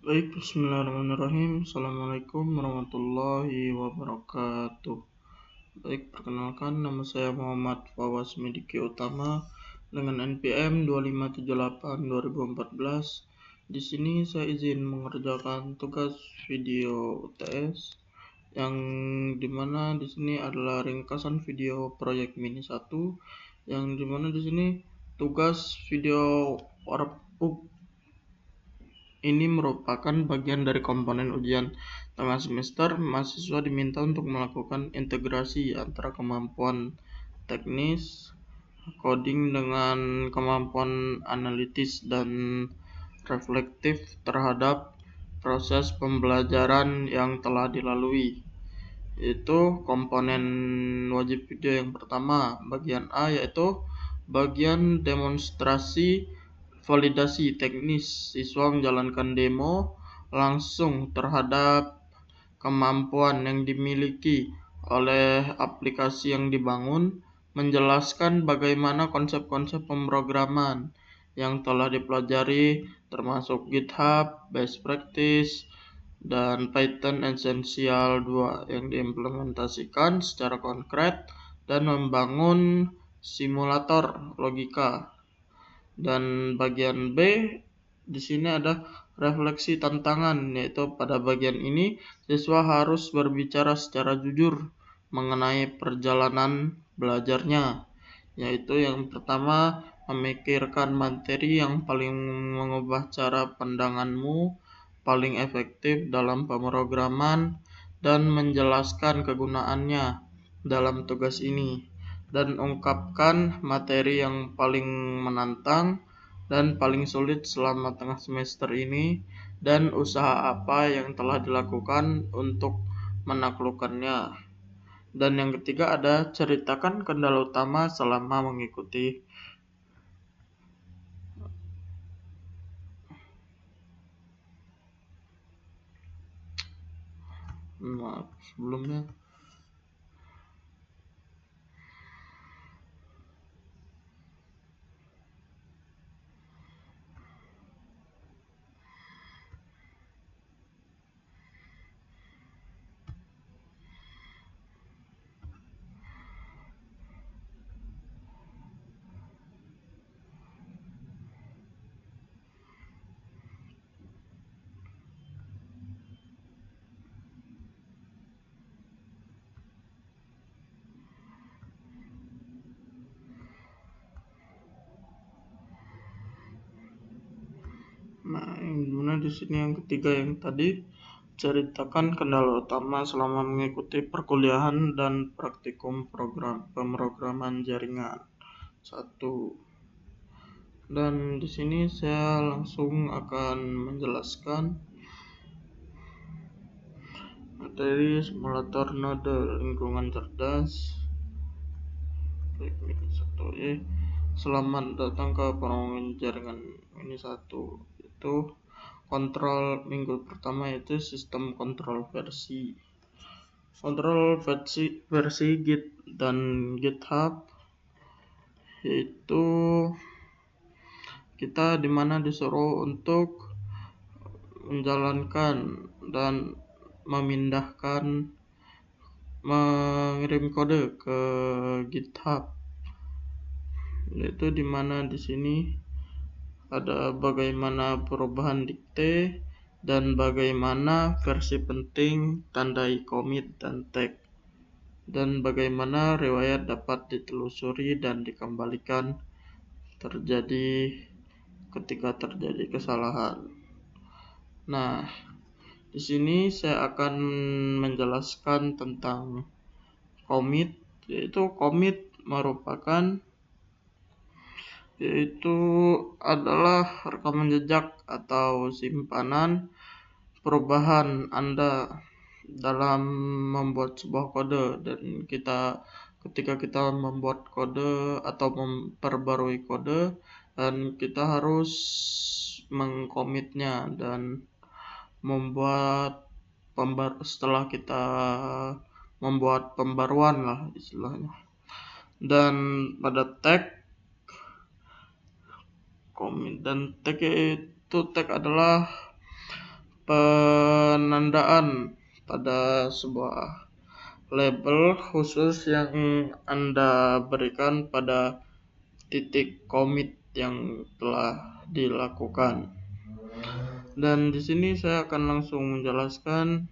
Baik, bismillahirrahmanirrahim. Assalamualaikum warahmatullahi wabarakatuh. Baik, perkenalkan nama saya Muhammad Fawaz Midiki Utama dengan NPM 2578-2014. Di sini saya izin mengerjakan tugas video UTS yang dimana di sini adalah ringkasan video proyek mini 1 yang dimana di sini tugas video workbook ini merupakan bagian dari komponen ujian tengah semester. Mahasiswa diminta untuk melakukan integrasi antara kemampuan teknis coding dengan kemampuan analitis dan reflektif terhadap proses pembelajaran yang telah dilalui. Itu komponen wajib video yang pertama, bagian A, yaitu bagian demonstrasi validasi teknis. Siswa menjalankan demo langsung terhadap kemampuan yang dimiliki oleh aplikasi yang dibangun, menjelaskan bagaimana konsep-konsep pemrograman yang telah dipelajari termasuk GitHub, best practice, dan Python Essential 2 yang diimplementasikan secara konkret dan membangun simulator logika. Dan bagian B di sini ada refleksi tantangan, yaitu pada bagian ini siswa harus berbicara secara jujur mengenai perjalanan belajarnya, yaitu yang pertama memikirkan materi yang paling mengubah cara pandanganmu paling efektif dalam pemrograman dan menjelaskan kegunaannya dalam tugas ini, dan ungkapkan materi yang paling menantang dan paling sulit selama tengah semester ini dan usaha apa yang telah dilakukan untuk menaklukkannya. Dan yang ketiga ada ceritakan kendala utama selama mengikuti. Maaf sebelumnya. Nah, yang gimana di sini yang ketiga yang tadi ceritakan kendala utama selama mengikuti perkuliahan dan praktikum program pemrograman jaringan 1. Dan di sini saya langsung akan menjelaskan materi simulator node lingkungan cerdas. Selamat datang ke pengembangan jaringan ini 1. Itu kontrol minggu pertama, yaitu sistem kontrol versi Git dan GitHub, yaitu kita dimana disuruh untuk menjalankan dan mengirim kode ke GitHub, yaitu dimana di sini ada bagaimana perubahan dikte dan bagaimana versi penting, tandai commit dan tag, dan bagaimana riwayat dapat ditelusuri dan dikembalikan ketika terjadi kesalahan. Nah, di sini saya akan menjelaskan tentang commit, yaitu commit adalah rekaman jejak atau simpanan perubahan Anda dalam membuat sebuah kode, dan ketika kita membuat kode atau memperbarui kode, dan kita harus mengkomitnya dan membuat setelah kita membuat pembaruan lah istilahnya. Dan pada tag commit dan tag adalah penandaan pada sebuah label khusus yang Anda berikan pada titik commit yang telah dilakukan. Dan di sini saya akan langsung menjelaskan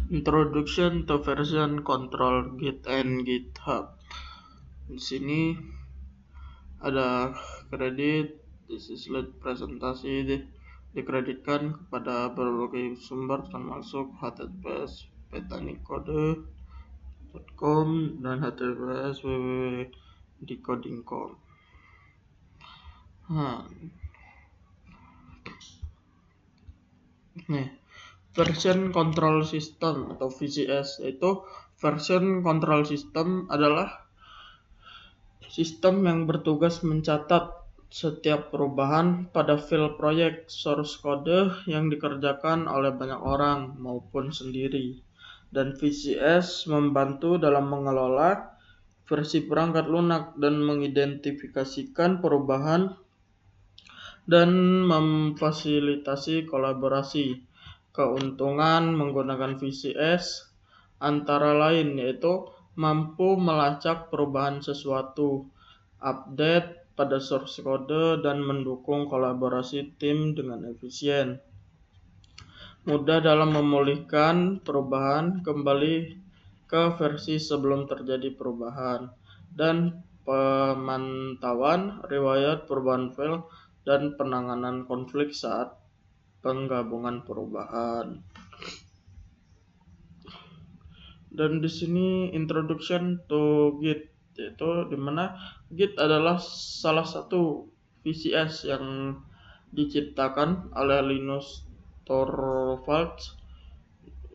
Introduction to Version Control Git and GitHub. Di sini ada kredit, this is lead presentasi dikreditkan kepada berbagai sumber termasuk https petanicode.com dan https www.decoding.com. Version Control System atau VCS, yaitu Version Control System adalah sistem yang bertugas mencatat setiap perubahan pada file proyek source code yang dikerjakan oleh banyak orang maupun sendiri. Dan VCS membantu dalam mengelola versi perangkat lunak dan mengidentifikasikan perubahan dan memfasilitasi kolaborasi. Keuntungan menggunakan VCS antara lain yaitu mampu melacak perubahan sesuatu, update pada source code, dan mendukung kolaborasi tim dengan efisien. Mudah dalam memulihkan perubahan kembali ke versi sebelum terjadi perubahan, dan pemantauan riwayat perubahan file dan penanganan konflik saat penggabungan perubahan. Dan di sini introduction to Git, yaitu dimana Git adalah salah satu VCS yang diciptakan oleh Linus Torvalds,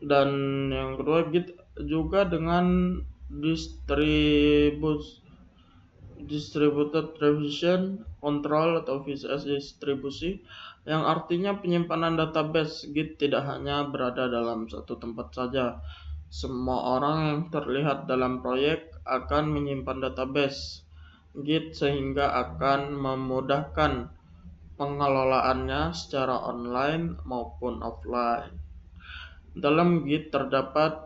dan yang kedua Git juga dengan Distributed Revision Control atau VCS distribusi, yang artinya penyimpanan database. Git tidak hanya berada dalam satu tempat saja. Semua orang yang terlihat dalam proyek akan menyimpan database Git sehingga akan memudahkan pengelolaannya secara online maupun offline. Dalam Git terdapat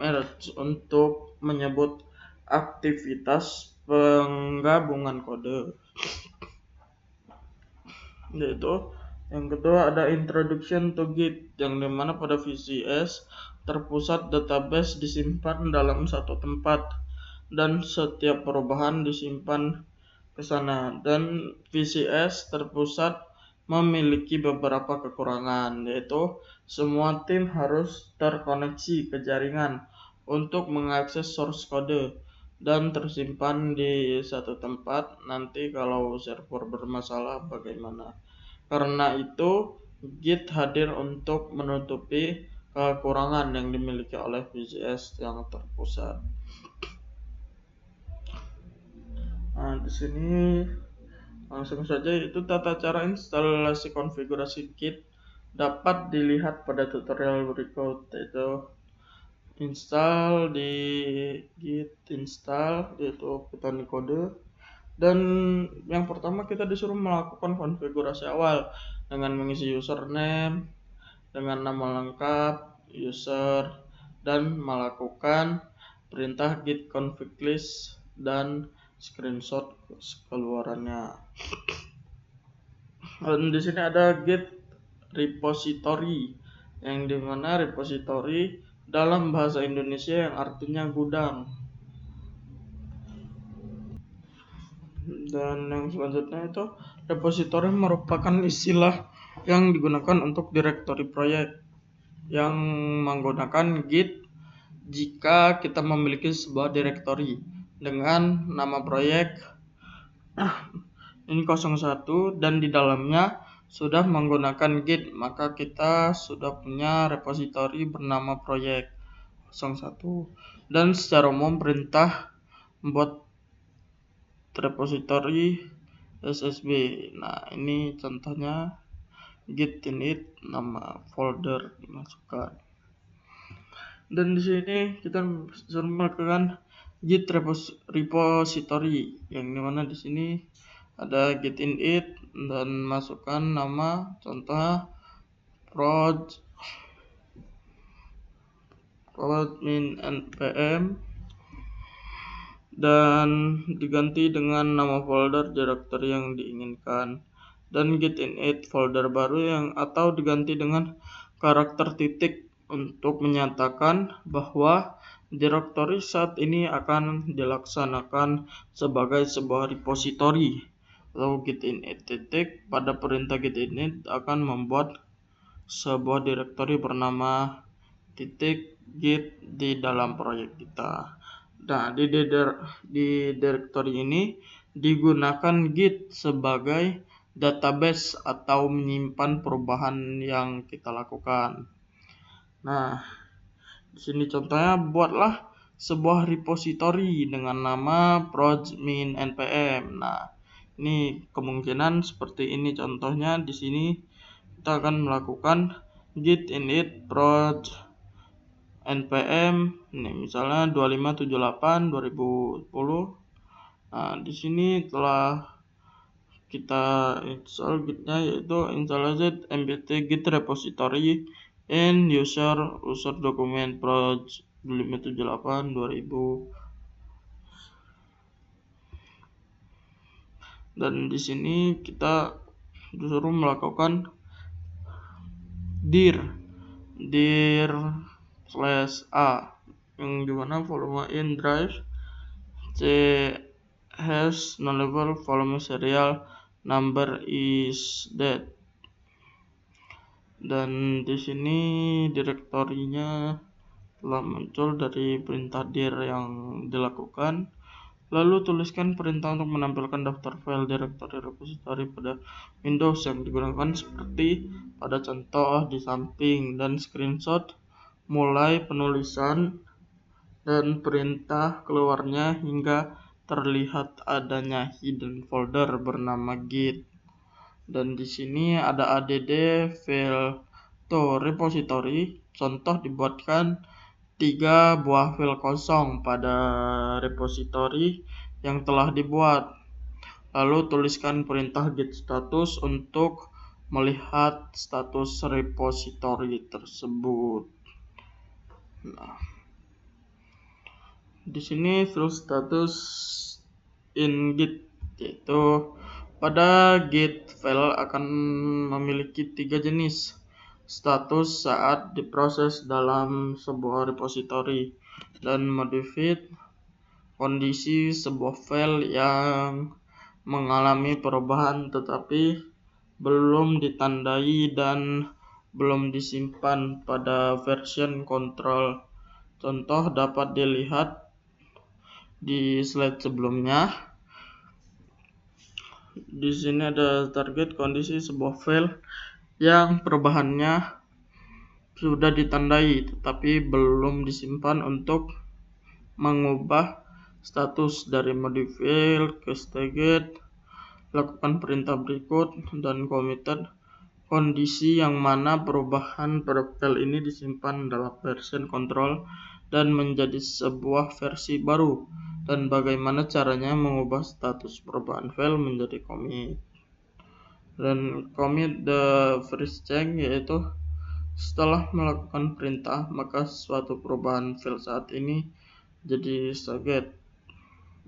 merge untuk menyebut aktivitas penggabungan kode. Yaitu yang kedua ada introduction to Git, yang dimana pada VCS terpusat database disimpan dalam satu tempat dan setiap perubahan disimpan ke sana. Dan VCS terpusat memiliki beberapa kekurangan, yaitu semua tim harus terkoneksi ke jaringan untuk mengakses source code dan tersimpan di satu tempat. Nanti kalau server bermasalah bagaimana? Karena itu Git hadir untuk menutupi kekurangan yang dimiliki oleh VCS yang terpusat. Nah, di sini langsung saja, itu tata cara instalasi konfigurasi Git dapat dilihat pada tutorial berikut, yaitu install di git install, yaitu petanicode. Dan yang pertama kita disuruh melakukan konfigurasi awal dengan mengisi username dengan nama lengkap user dan melakukan perintah git config list dan screenshot keluarannya. Dan di sini ada git repository, yang dimana repository dalam bahasa Indonesia yang artinya gudang. Dan yang selanjutnya itu repository merupakan istilah yang digunakan untuk direktori proyek yang menggunakan Git jika kita memiliki sebuah direktori dengan nama proyek ini 01 dan di dalamnya sudah menggunakan Git, maka kita sudah punya repository bernama proyek 01. Dan secara umum perintah membuat repository SSB. Nah, ini contohnya git init, nama folder dimasukkan. Dan di sini kita suruh melakukan git repository, yang dimana di sini ada git init dan masukkan nama, contoh prod min npm, dan diganti dengan nama folder directory yang diinginkan, dan git init folder baru yang atau diganti dengan karakter titik untuk menyatakan bahwa direktori saat ini akan dilaksanakan sebagai sebuah repository. Lalu git init titik pada perintah git init akan membuat sebuah direktori bernama titik git di dalam proyek kita. Nah, di direktori ini digunakan git sebagai database atau menyimpan perubahan yang kita lakukan. Nah, di sini contohnya buatlah sebuah repository dengan nama prod min npm. Nah, ini kemungkinan seperti ini contohnya. Di sini kita akan melakukan git init prod npm, ini misalnya 2578 2010. Nah, di sini telah kita install gitnya, yaitu install mpt git repository and user document prod 2578 2000. Dan di sini kita disuruh melakukan dir /a, yang dimana volume in drive c has non-level volume serial number is dead. Dan di sini direktorinya telah muncul dari perintah dir yang dilakukan. Lalu tuliskan perintah untuk menampilkan daftar file direktori repository pada Windows yang digunakan seperti pada contoh di samping, dan screenshot mulai penulisan dan perintah keluarnya hingga terlihat adanya hidden folder bernama git. Dan di sini ada add file to repository. Contoh dibuatkan 3 buah file kosong pada repository yang telah dibuat. Lalu tuliskan perintah git status untuk melihat status repository tersebut. Nah, di sini file status in git, yaitu pada git file akan memiliki 3 jenis status saat diproses dalam sebuah repository, dan modified kondisi sebuah file yang mengalami perubahan tetapi belum ditandai dan belum disimpan pada version control. Contoh dapat dilihat di slide sebelumnya. Di sini ada target kondisi sebuah file yang perubahannya sudah ditandai tetapi belum disimpan. Untuk mengubah status dari modify ke staged, lakukan perintah berikut dan committed kondisi yang mana perubahan pada file ini disimpan dalam version control dan menjadi sebuah versi baru, dan bagaimana caranya mengubah status perubahan file menjadi commit. Dan commit the first change, yaitu setelah melakukan perintah maka suatu perubahan file saat ini jadi staged.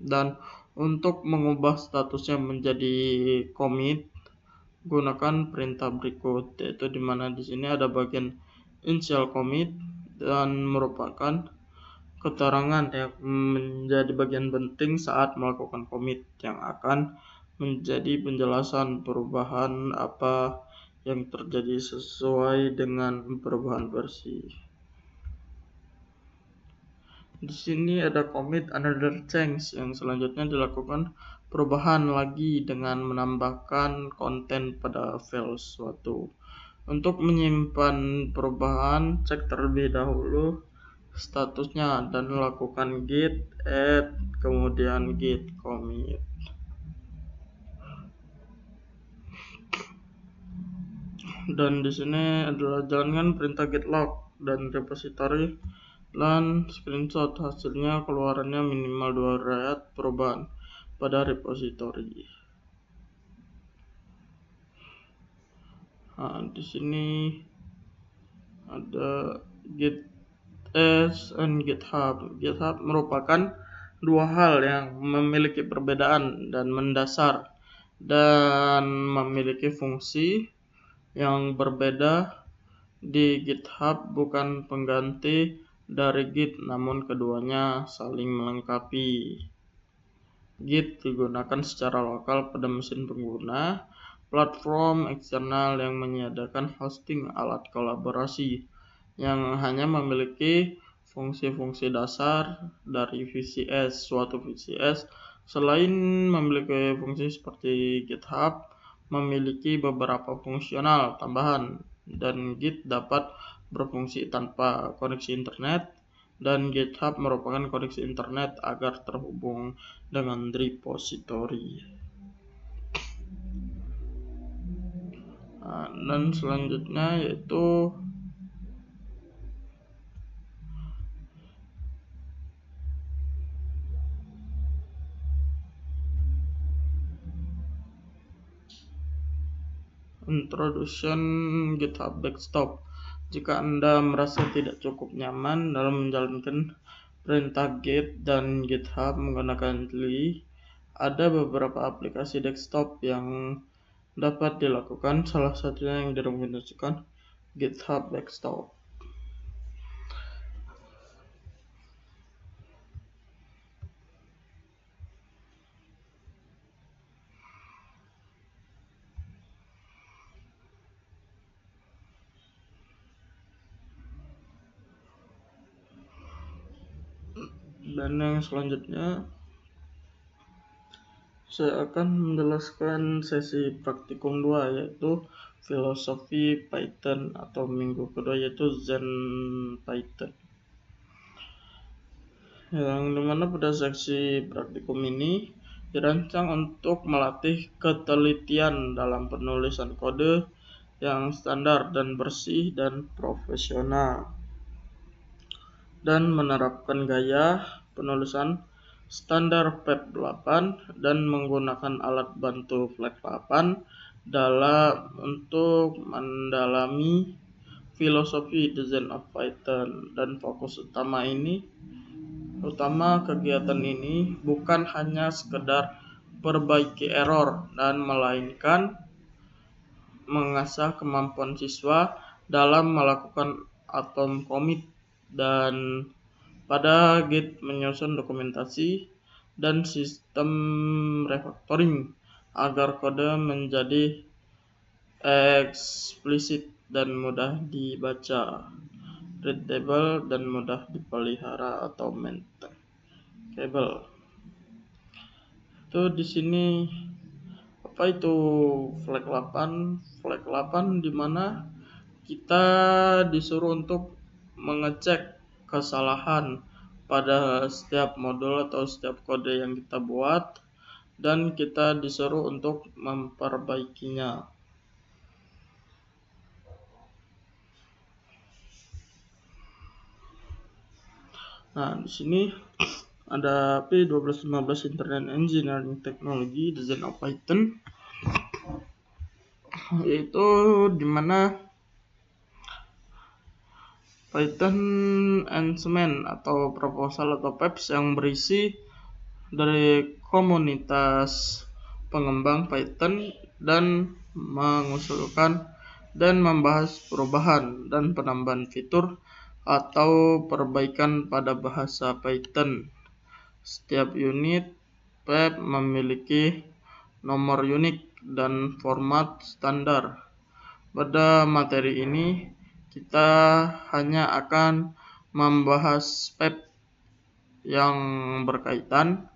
Dan untuk mengubah statusnya menjadi commit, gunakan perintah berikut, yaitu dimana di sini ada bagian initial commit dan merupakan keterangan yang menjadi bagian penting saat melakukan commit, yang akan menjadi penjelasan perubahan apa yang terjadi sesuai dengan perubahan versi. Di sini ada commit another change, yang selanjutnya dilakukan perubahan lagi dengan menambahkan konten pada file suatu. Untuk menyimpan perubahan, cek terlebih dahulu statusnya dan lakukan git add kemudian git commit. Dan di sini adalah jalankan perintah git log dan repository dan screenshot hasilnya. Keluarannya minimal 2 RAID perubahan pada repository. Nah, di sini ada Git and GitHub. GitHub merupakan dua hal yang memiliki perbedaan dan mendasar dan memiliki fungsi yang berbeda. Di GitHub bukan pengganti dari Git, namun keduanya saling melengkapi. Git digunakan secara lokal pada mesin pengguna, platform eksternal yang menyediakan hosting alat kolaborasi yang hanya memiliki fungsi-fungsi dasar dari VCS. Suatu VCS selain memiliki fungsi seperti GitHub, memiliki beberapa fungsional tambahan, dan Git dapat berfungsi tanpa koneksi internet, dan GitHub merupakan koneksi internet agar terhubung dengan repository. Nah, dan selanjutnya yaitu Introduction GitHub Desktop. Jika Anda merasa tidak cukup nyaman dalam menjalankan perintah Git dan GitHub menggunakan GUI, ada beberapa aplikasi desktop yang dapat dilakukan. Salah satunya yang direkomendasikan GitHub Desktop. Dan yang selanjutnya saya akan menjelaskan sesi praktikum 2, yaitu filosofi Python, atau minggu kedua yaitu Zen Python. Yang dimana pada seksi praktikum ini dirancang untuk melatih ketelitian dalam penulisan kode yang standar dan bersih dan profesional, dan menerapkan gaya penulisan standar PEP8 dan menggunakan alat bantu FLAG8 untuk mendalami filosofi design of Python. Dan fokus utama kegiatan ini bukan hanya sekedar perbaiki error, dan melainkan mengasah kemampuan siswa dalam melakukan atom commit dan pada Git, menyusun dokumentasi dan sistem refactoring agar kode menjadi eksplisit dan mudah dibaca, readable, dan mudah dipelihara atau maintainable. Itu di sini apa itu FLAG8? FLAG8 di mana kita disuruh untuk mengecek kesalahan pada setiap modul atau setiap kode yang kita buat, dan kita disuruh untuk memperbaikinya. Nah, di sini ada P1215 Internet Engineering Technology Design of Python, yaitu dimana Python Enhancement atau proposal atau PEPS yang berisi dari komunitas pengembang Python dan mengusulkan dan membahas perubahan dan penambahan fitur atau perbaikan pada bahasa Python. Setiap unit PEP memiliki nomor unik dan format standar. Pada materi ini kita hanya akan membahas PEP yang berkaitan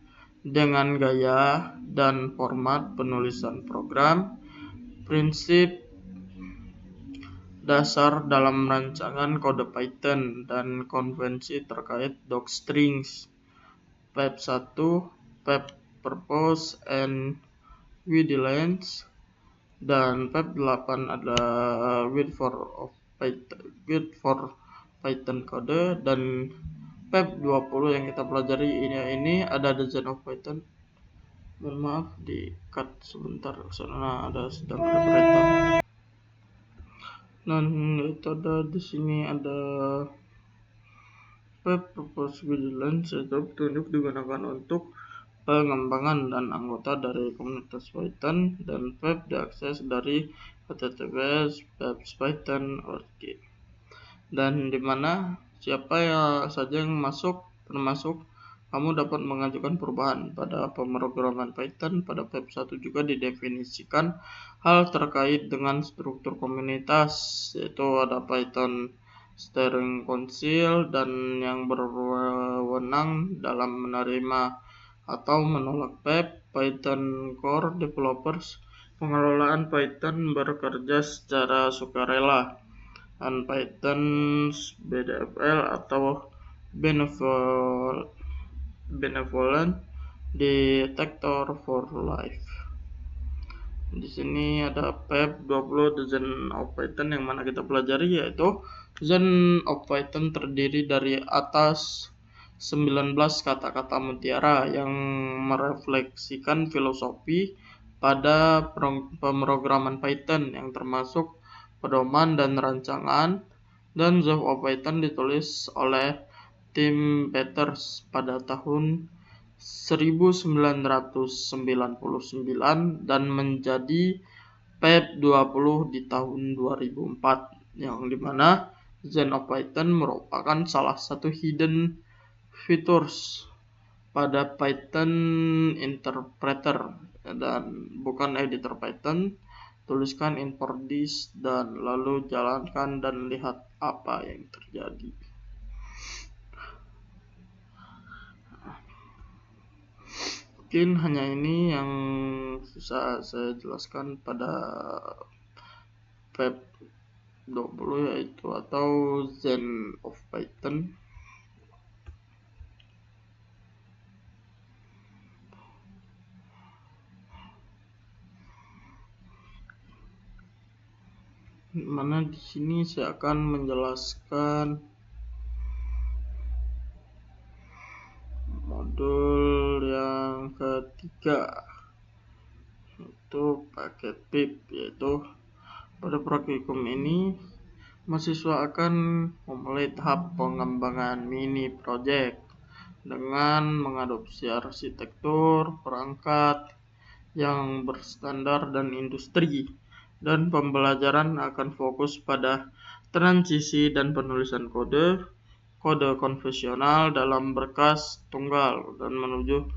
dengan gaya dan format penulisan program, prinsip dasar dalam rancangan kode Python, dan konvensi terkait docstrings. PEP1, PEP purpose and width, dan PEP8 adalah width for Python Code, dan PEP 20 yang kita pelajari ini ada design of Python. Mohon maaf, di cut sebentar karena sedang ada kereta. Dan itu ada di sini ada PEP Purpose Guidelines, yaitu petunjuk digunakan untuk pengembangan dan anggota dari komunitas Python, dan PEP diakses dari https pepspython.org, dan dimana siapa saja yang masuk, termasuk kamu dapat mengajukan perubahan. Pada pemrograman Python pada PEP 1 juga didefinisikan hal terkait dengan struktur komunitas, yaitu ada Python Steering Council dan yang berwenang dalam menerima atau menolak PEP, Python Core Developers. Pengelolaan Python bekerja secara sukarela, dan Python BDFL atau Benevolent Detector for Life. Di sini ada PEP 20 Design of Python yang mana kita pelajari, yaitu Design of Python terdiri dari atas 19 kata-kata mutiara yang merefleksikan filosofi pada pemrograman Python yang termasuk pedoman dan rancangan, dan Zone of Python ditulis oleh Tim Peters pada tahun 1999 dan menjadi PEP 20 di tahun 2004, yang dimana Design of Python merupakan salah satu hidden features pada Python interpreter dan bukan editor Python. Tuliskan import this dan lalu jalankan dan lihat apa yang terjadi. Mungkin hanya ini yang bisa saya jelaskan pada PEP 20, yaitu atau Zen of Python. Mana di sini saya akan menjelaskan modul yang ketiga, yaitu paket pip. Yaitu pada praktikum ini mahasiswa akan memulai tahap pengembangan mini project dengan mengadopsi arsitektur perangkat yang berstandar dan industri, dan pembelajaran akan fokus pada transisi dan penulisan kode konvensional dalam berkas tunggal dan menuju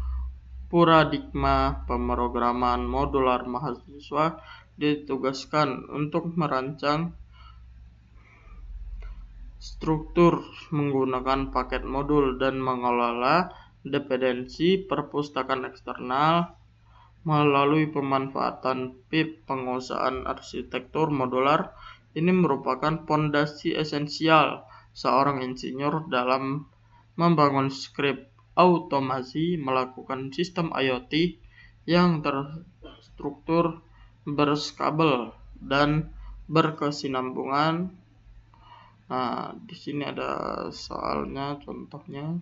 paradigma pemrograman modular. Mahasiswa ditugaskan untuk merancang struktur menggunakan paket modul dan mengelola dependensi perpustakaan eksternal melalui pemanfaatan pip. Penguasaan arsitektur modular ini merupakan fondasi esensial seorang insinyur dalam membangun skrip automasi melakukan sistem IoT yang terstruktur, berskabel, dan berkesinambungan. Nah, di sini ada soalnya, contohnya.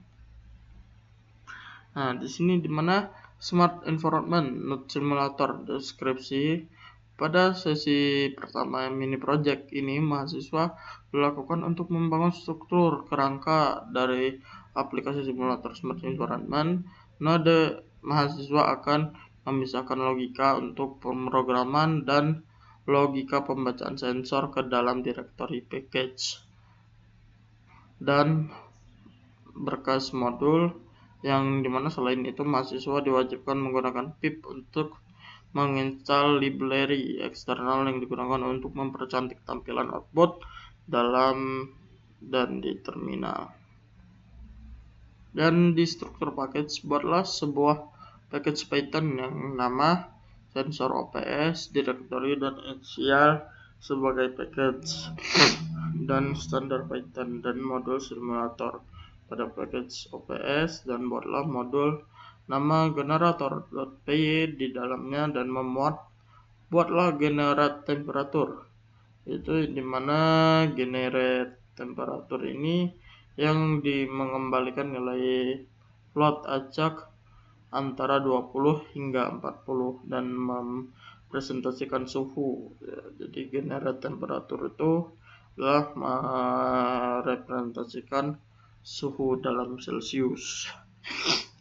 Nah, di sini dimana Smart Environment Node Simulator deskripsi. Pada sesi pertama mini project ini, mahasiswa dilakukan untuk membangun struktur kerangka dari aplikasi simulator Smart Environment Node. Mahasiswa akan memisahkan logika untuk pemrograman dan logika pembacaan sensor ke dalam direktori package dan berkas modul, yang dimana selain itu mahasiswa diwajibkan menggunakan pip untuk menginstal library eksternal yang digunakan untuk mempercantik tampilan output dalam dan di terminal. Dan di struktur package, buatlah sebuah package Python yang nama sensor OPS, direktori dan initial sebagai package dan standar Python dan modul simulator pada package OPS, dan buatlah modul nama generator.py di dalamnya dan buatlah generate temperature, itu dimana generate temperatur ini yang mengembalikan nilai float acak antara 20 hingga 40 dan mempresentasikan suhu. Ya, jadi generate temperatur itu adalah merepresentasikan suhu dalam Celcius.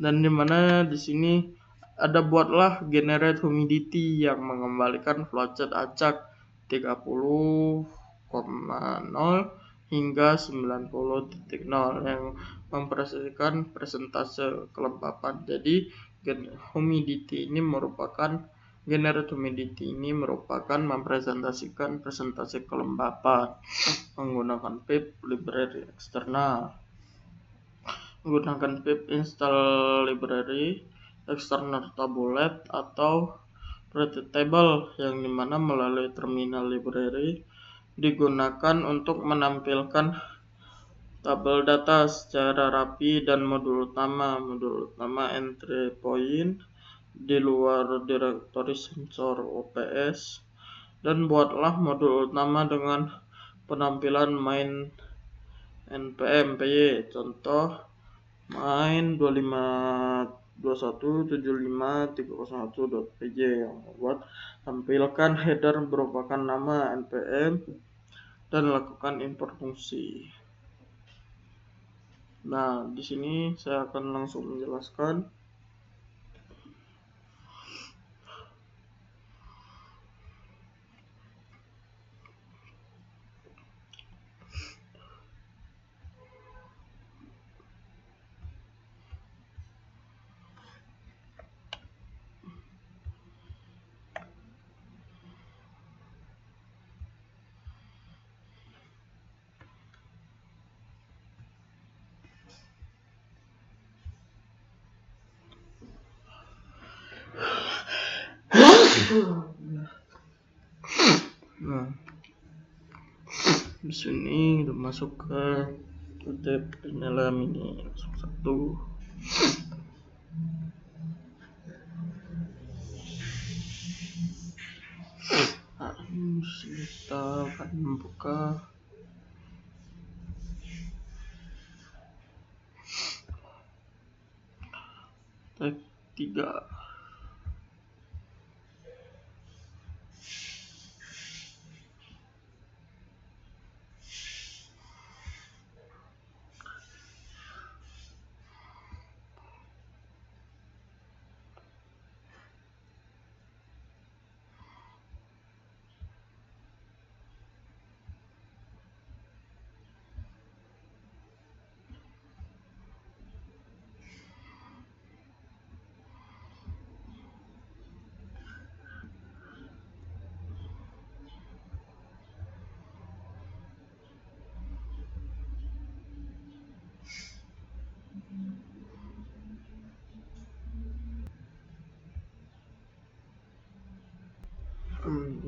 Dan dimana di sini ada buatlah generate humidity yang mengembalikan flowchart acak 30,0 hingga 90,0 yang mempresentasikan persentase kelembapan. Jadi generate humidity ini merupakan mempresentasikan persentase kelembapan menggunakan pip library eksternal. Menggunakan pip install library external tabulate atau Pretty Table yang dimana melalui terminal library digunakan untuk menampilkan tabel data secara rapi dan modul utama entry point di luar direktori sensor OPS, dan buatlah modul utama dengan penampilan main npm py, contoh main 252175.301.pj yang membuat tampilkan header merupakan nama npm dan lakukan import fungsi. Nah, di sini saya akan langsung menjelaskan. Nah, di sini udah masuk ke tab dalam ini langsung satu. Nah, kita akan membuka tab 3.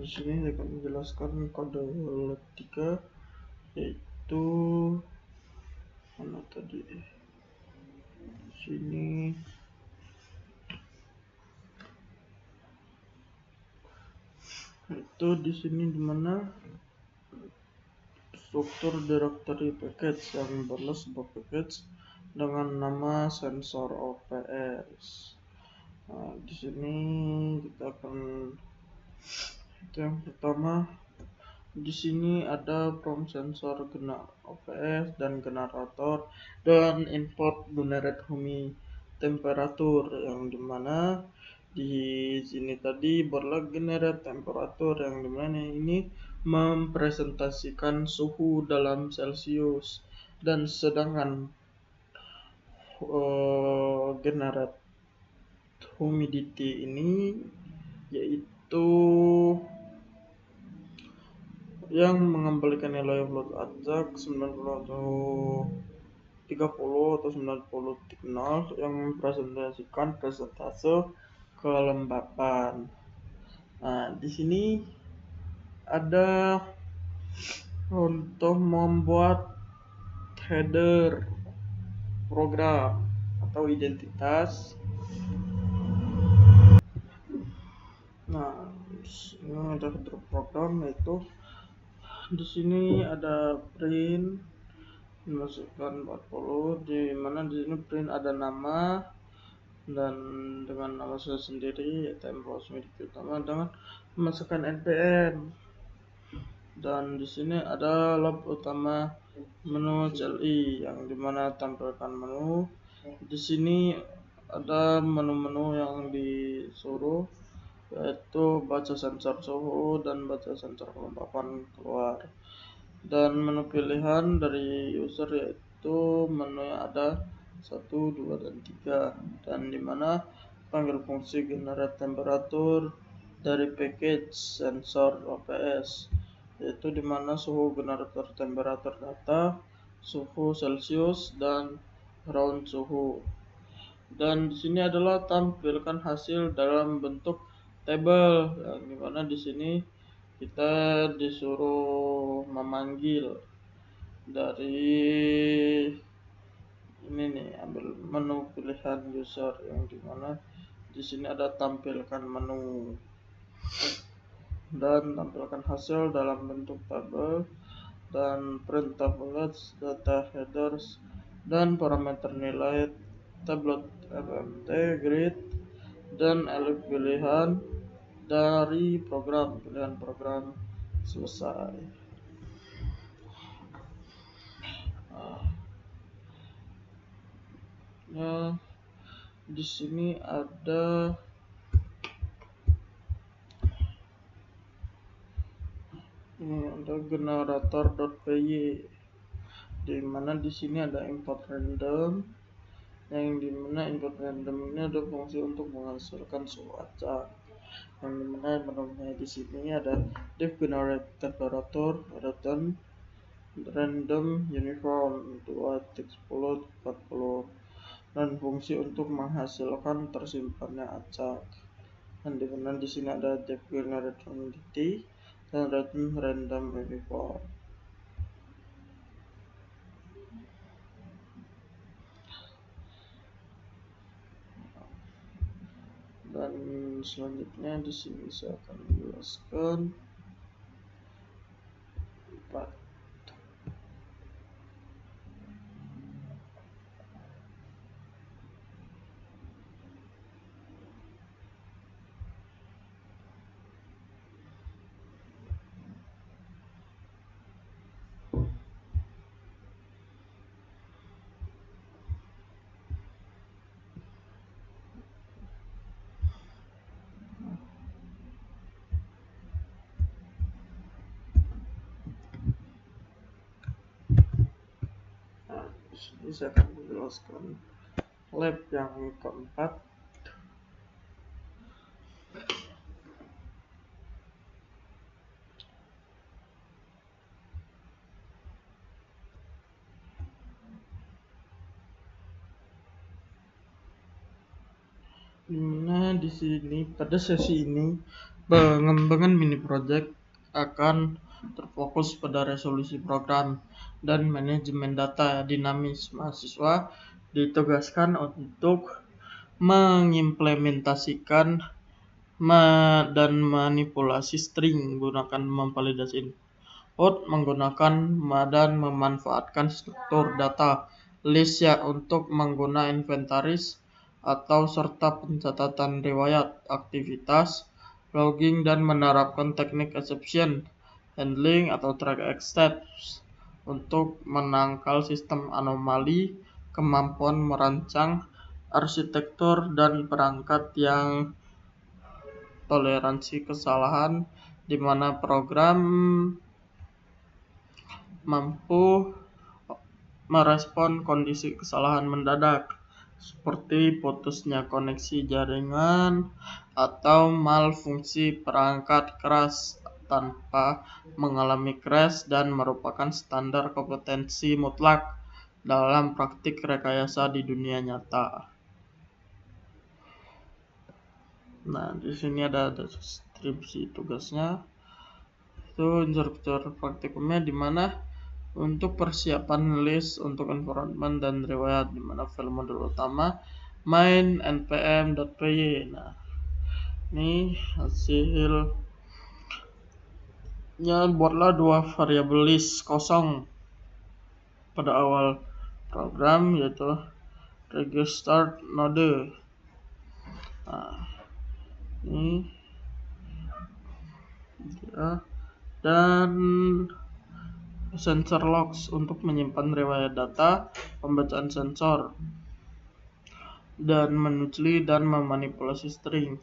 Di sini saya akan menjelaskan kode lab 3, yaitu mana tadi? Di sini dimana struktur directory package yang berlas sebuah package dengan nama sensor OPS. Nah, di sini kita akan yang pertama, di sini ada from sensor OPS dan generator dan import generate humidity temperatur, yang dimana di sini tadi buatlah generate temperatur yang dimana ini mempresentasikan suhu dalam Celcius, dan sedangkan generate humidity ini yaitu yang mengembalikan nilai float acak 90 atau 30 atau 90,0 yang mempresentasikan persentase kelembapan. Nah, di sini ada untuk membuat header program atau identitas. Nah, ini ada header program, yaitu di sini ada print masukkan 40, di mana di sini print ada nama dan dengan nama saya sendiri yaitu Emrosmi Utama dengan memasukkan npm, dan di sini ada lab utama menu CLI yang dimana tampilkan menu. Di sini ada menu-menu yang disuruh, yaitu baca sensor suhu dan baca sensor kelembapan keluar, dan menu pilihan dari user yaitu menu yang ada 1, 2, dan 3, dan dimana panggil fungsi generate temperatur dari package sensor OPS, yaitu dimana suhu generator temperatur data, suhu Celsius, dan ground suhu. Dan di sini adalah tampilkan hasil dalam bentuk tabel, yang dimana di sini kita disuruh memanggil dari ini nih, ambil menu pilihan user yang dimana di sini ada tampilkan menu dan tampilkan hasil dalam bentuk tabel dan print tablets, data headers, dan parameter nilai tablet FMT, grid, dan elif pilihan dari pilihan program selesai. Nah, di sini ada generator.py, di mana di sini ada import random, yang dimana input random ini ada fungsi untuk menghasilkan suhu acak, yang dimana menunya di sini ada div generate temperature return random uniform 2.10 40, dan fungsi untuk menghasilkan tersimpannya acak, dan dimana di sini ada div generate humidity dan return random uniform. Dan selanjutnya di sini saya akan menjelaskan ini saya akan menjelaskan lab yang keempat, dimana di sini pada sesi ini pengembangan mini project akan terfokus pada resolusi program dan manajemen data dinamis. Mahasiswa ditugaskan untuk mengimplementasikan dan manipulasi string menggunakan memvalidasi input menggunakan dan memanfaatkan struktur data list ya untuk menggunakan inventaris atau serta pencatatan riwayat aktivitas, logging, dan menerapkan teknik exception handling atau track steps untuk menangkal sistem anomali, kemampuan merancang arsitektur dan perangkat yang toleransi kesalahan, di mana program mampu merespon kondisi kesalahan mendadak seperti putusnya koneksi jaringan atau malfungsi perangkat keras tanpa mengalami crash, dan merupakan standar kompetensi mutlak dalam praktik rekayasa di dunia nyata. Nah, di sini ada deskripsi tugasnya. Itu instruktur praktikumnya di mana untuk persiapan list untuk environment dan riwayat, di mana file modul utama main npm.py. Nah, ini hasilnya, buatlah dua variabel list kosong pada awal program, yaitu register node. Nah, ini dia. Dan sensor logs untuk menyimpan riwayat data pembacaan sensor, dan menujli dan memanipulasi string,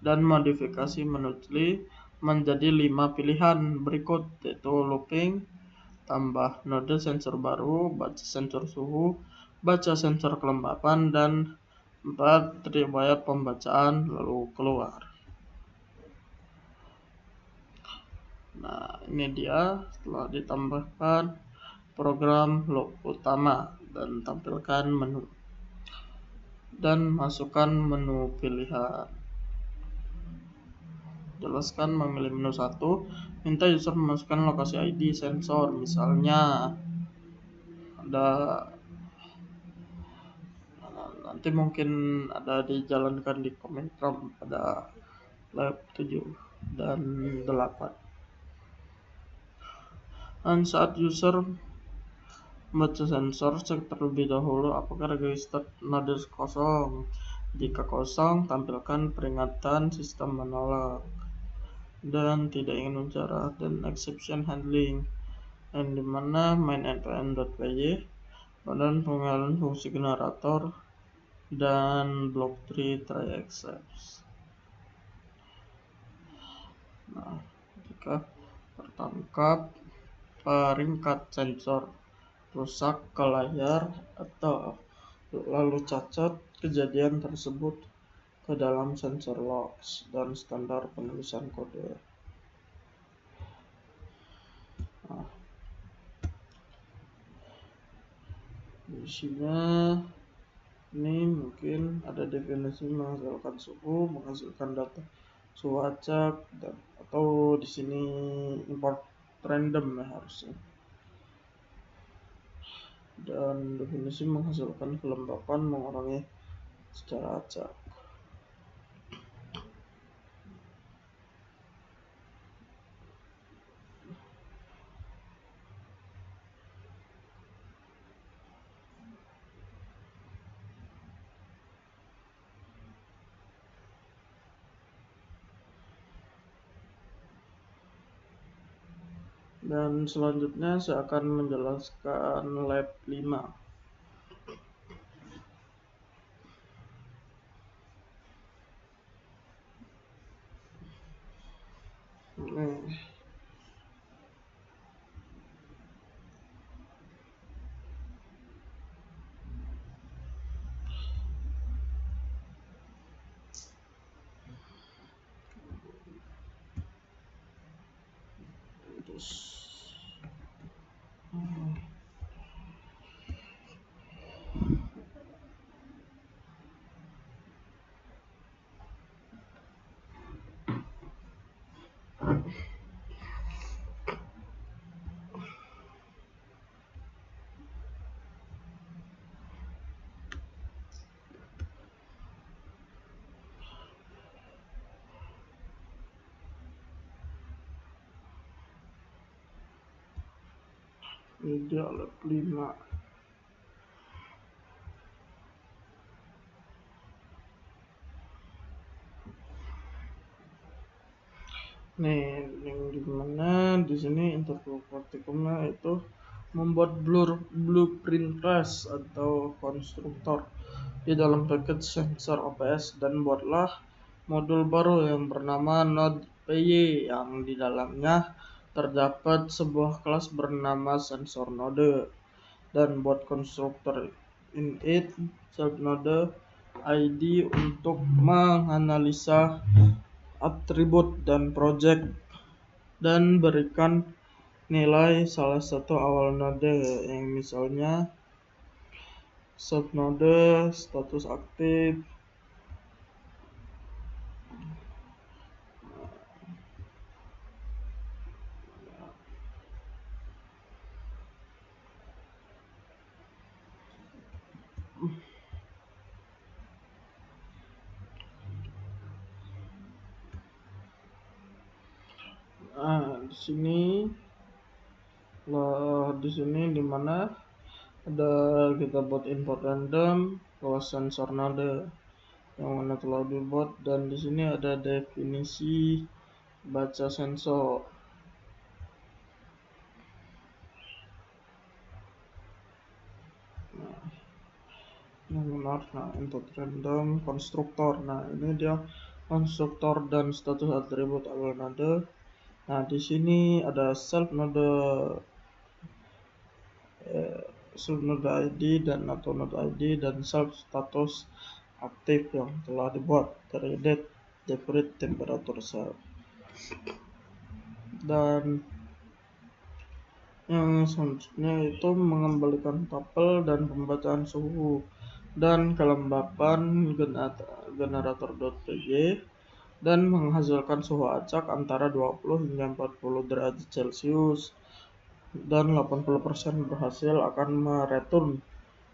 dan modifikasi menujli menjadi 5 pilihan berikut, yaitu looping, tambah node sensor baru, baca sensor suhu, baca sensor kelembapan, dan 4 riwayat pembacaan lalu keluar. Nah, ini dia setelah ditambahkan program log utama dan tampilkan menu dan masukkan menu pilihan. Jelaskan memilih menu 1, minta user memasukkan lokasi ID sensor, misalnya ada, nanti mungkin ada dijalankan di command prompt pada lab 7 dan 8. Dan saat user membaca sensor, cek terlebih dahulu apakah register node kosong. Jika kosong, tampilkan peringatan sistem menolak dan tidak ingin bicara, dan exception handling, yang dimana main npm.py dan pengalihan fungsi generator dan block tree try excepts. Nah, jika tertangkap peringkat sensor rusak ke layar atau lalu cacat, kejadian tersebut ke dalam sensor logs dan standar penulisan kode. Nah, isinya ini mungkin ada definisi menghasilkan suhu, menghasilkan data suhu acak, dan atau di sini import random ya harusnya. Dan definisi menghasilkan kelembapan mengurangi secara acak. Dan selanjutnya saya akan menjelaskan lab 5. Ini dia lab 5. Nih, yang dimana di sini interval praktikumnya itu membuat blueprint class atau konstruktor di dalam package sensor OPS, dan buatlah modul baru yang bernama node.py yang di dalamnya terdapat sebuah kelas bernama sensor node, dan buat konstruktor init subnode ID untuk menganalisa atribut dan project, dan berikan nilai salah satu awal node, yang misalnya subnode, status aktif, di sini dimana Ada kita buat import random kelas sensor node yang mana telah dibuat, dan di sini ada definisi baca sensor. Yang benar, input random konstruktor. Ini dia konstruktor dan status atribut awal node. Di sini ada self node ID dan atau node ID dan self status aktif yang telah dibuat dari date, default, temperature self. Dan yang selanjutnya itu mengembalikan tabel dan pembacaan suhu dan kelembapan generator.py dan menghasilkan suhu acak antara 20 hingga 40 derajat Celcius, dan 80% berhasil akan mereturn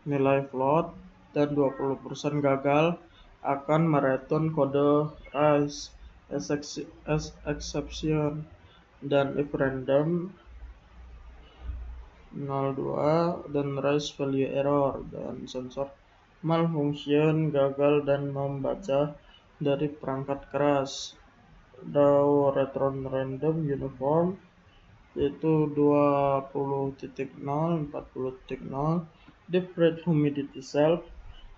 nilai float dan 20% gagal akan mereturn kode rise as exception. Dan if random 02 dan rise value error, dan sensor malfunction gagal dan membaca dari perangkat keras. DAO return random uniform yaitu 20.0 40.0 different humidity self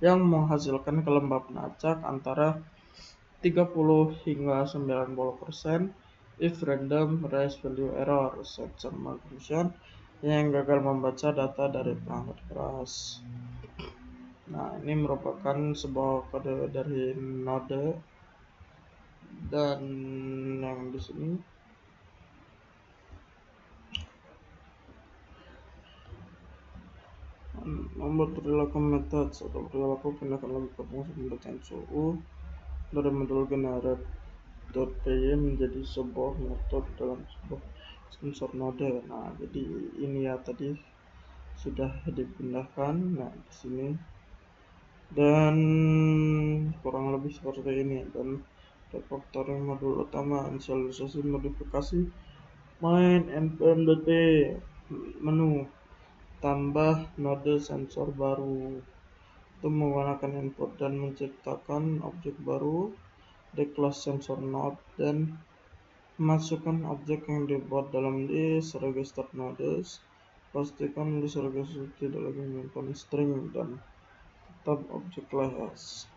yang menghasilkan kelembapan acak antara 30 hingga 90%. If random rise value error, sensor malfunction yang gagal membaca data dari perangkat keras. Ini merupakan sebuah kode dari node, dan yang di sini membuat perilaku metode atau perilaku pindahkan logik ke fungsi pembacaan suhu dari modul generate.py menjadi sebuah metode dalam sebuah sensor node. Jadi ini ya tadi sudah dipindahkan di sini, dan kurang lebih seperti ini. Dan refactoring modul utama, inisialisasi modifikasi main npm.p menu tambah node sensor baru itu menggunakan input dan menciptakan objek baru di kelas sensor node dan masukkan objek yang dibuat dalam list register nodes. Pastikan list register tidak lagi menyimpan string dan tetap objek class.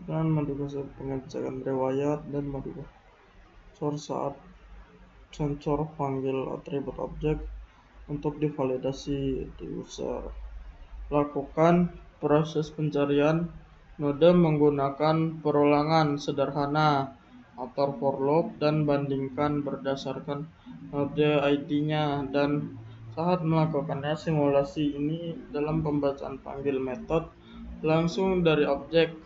Dan modifikasi pengecekan riwayat dan modifikasi saat sensor panggil atribut objek untuk divalidasi di user. Lakukan proses pencarian node menggunakan perulangan sederhana atau for loop dan bandingkan berdasarkan node ID-nya, dan saat melakukannya simulasi ini dalam pembacaan panggil metode langsung dari objek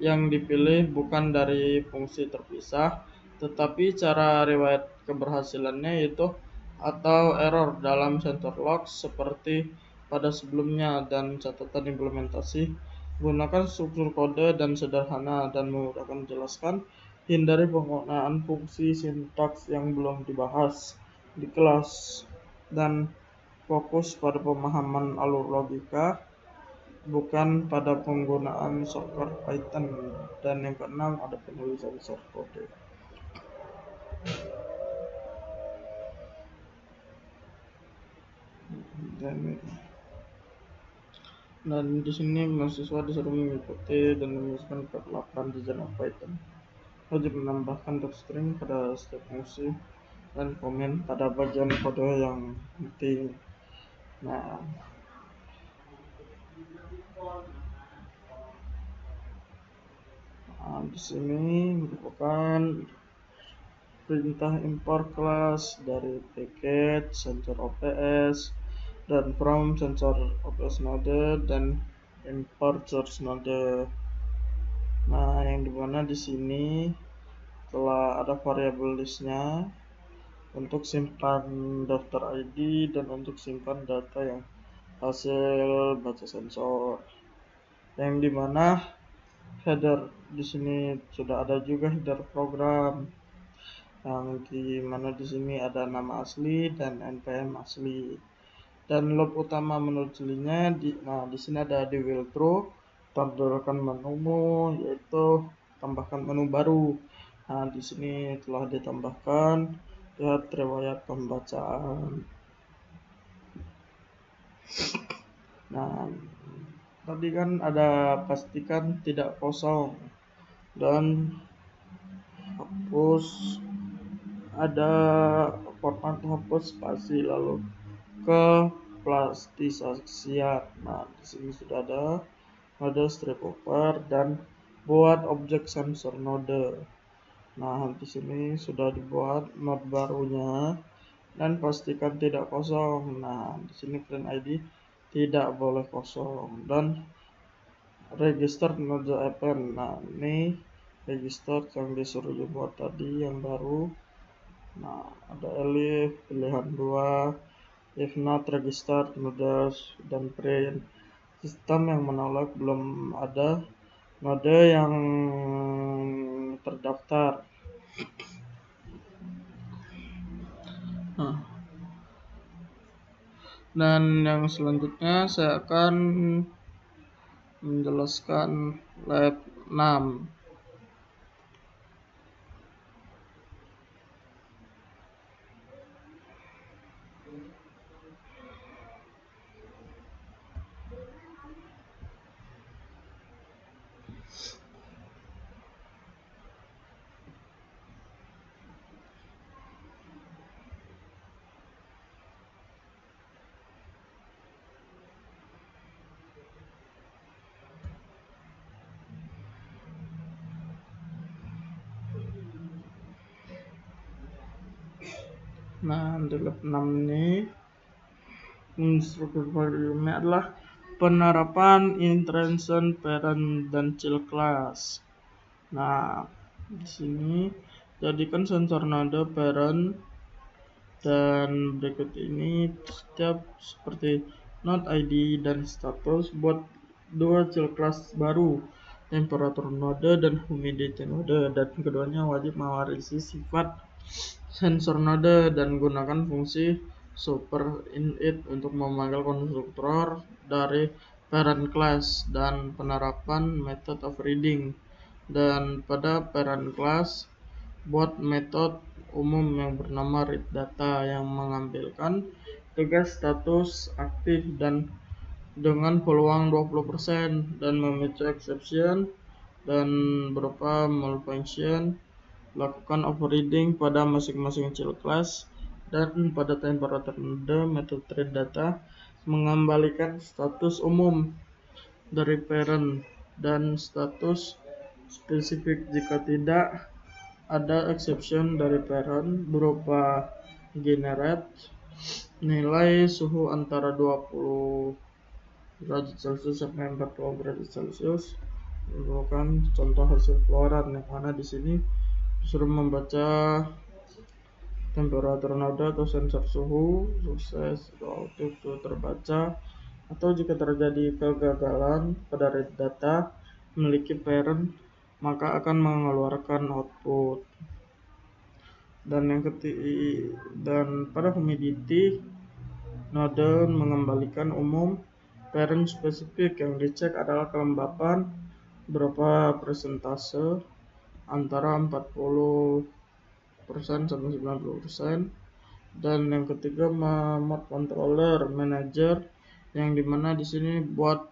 yang dipilih, bukan dari fungsi terpisah. Tetapi cara riwayat keberhasilannya itu atau error dalam sensor log seperti pada sebelumnya, dan catatan implementasi gunakan struktur kode dan sederhana dan memudahkan menjelaskan. Hindari penggunaan fungsi sintaks yang belum dibahas di kelas dan fokus pada pemahaman alur logika, bukan pada penggunaan shortcut Python. Dan yang keenam ada penulisan source code. Dan di sini mahasiswa disuruh mengikuti dan menuliskan perlakuan desain Python. Wajib menambahkan docstring pada setiap fungsi dan komen pada bagian kode yang penting. Di sini merupakan perintah import kelas dari package sensor OPS dan from sensor OPS node dan import source node. Yang dimana di sini telah ada variabel listnya untuk simpan daftar ID dan untuk simpan data yang hasil baca sensor. Yang dimana header di sini sudah ada juga header program. yang di mana di sini ada nama asli dan npm asli. Dan loop utama menu jelinya di sini ada di wheel through, tampilkan menumu, yaitu tambahkan menu baru. Nah, di sini telah ditambahkan, lihat riwayat pembacaan. Nah, tadi kan ada pastikan tidak kosong dan hapus, ada format hapus spasi lalu ke plastisasian. Nah, di sini sudah ada node strip over dan buat objek sensor node. Nah, di sini sudah dibuat node barunya dan pastikan tidak kosong. Nah, di sini print ID tidak boleh kosong dan register node append. Nah, ini register yang disuruh dibuat tadi yang baru. Nah, ada elif pilihan 2, if not register nodes dan print. Sistem yang menolak belum ada node yang terdaftar. Nah, dan yang selanjutnya saya akan menjelaskan lab 6. Nah, di lab 6 ini instruktur programnya adalah penerapan interaction parent dan child class. Nah, di sini jadikan sensor node parent dan berikut ini setiap seperti node ID dan status buat dua child class baru, temperature node dan humidity node, dan keduanya wajib mewarisi sifat sensor node dan gunakan fungsi super init untuk memanggil konstruktor dari parent class dan penerapan method of reading. Dan pada parent class buat metode umum yang bernama read data yang mengambilkan tugas status aktif dan dengan peluang 20% dan memicu exception dan berupa malfunction. Lakukan overriding pada masing-masing child class dan pada temperature node metode read data mengembalikan status umum dari parent dan status spesifik jika tidak ada exception dari parent berupa generate nilai suhu antara 20 derajat Celcius sampai 40 derajat Celcius. Merupakan contoh hasil keluaran yang mana di sini disuruh membaca temperatur node atau sensor suhu, sukses output itu terbaca, atau jika terjadi kegagalan pada read data memiliki parent maka akan mengeluarkan output. Dan yang ketiga, dan pada humidity node mengembalikan umum parent spesifik yang dicek adalah kelembapan berapa persentase antara 40% sampai 90%. Dan yang ketiga mode controller manager yang dimana di sini buat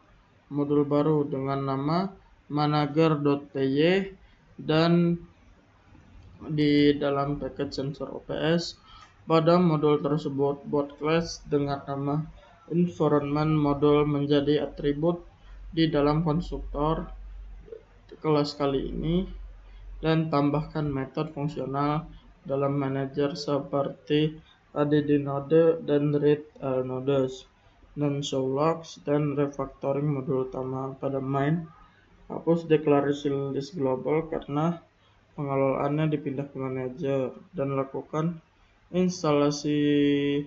modul baru dengan nama manager.py dan di dalam package sensor OPS pada modul tersebut buat class dengan nama environment modul menjadi atribut di dalam konstruktor kelas kali ini dan tambahkan metode fungsional dalam manager seperti add node dan read all nodes dan show logs dan refactoring modul utama pada main. Hapus deklarasi list global karena pengelolaannya dipindah ke manager dan lakukan instalasi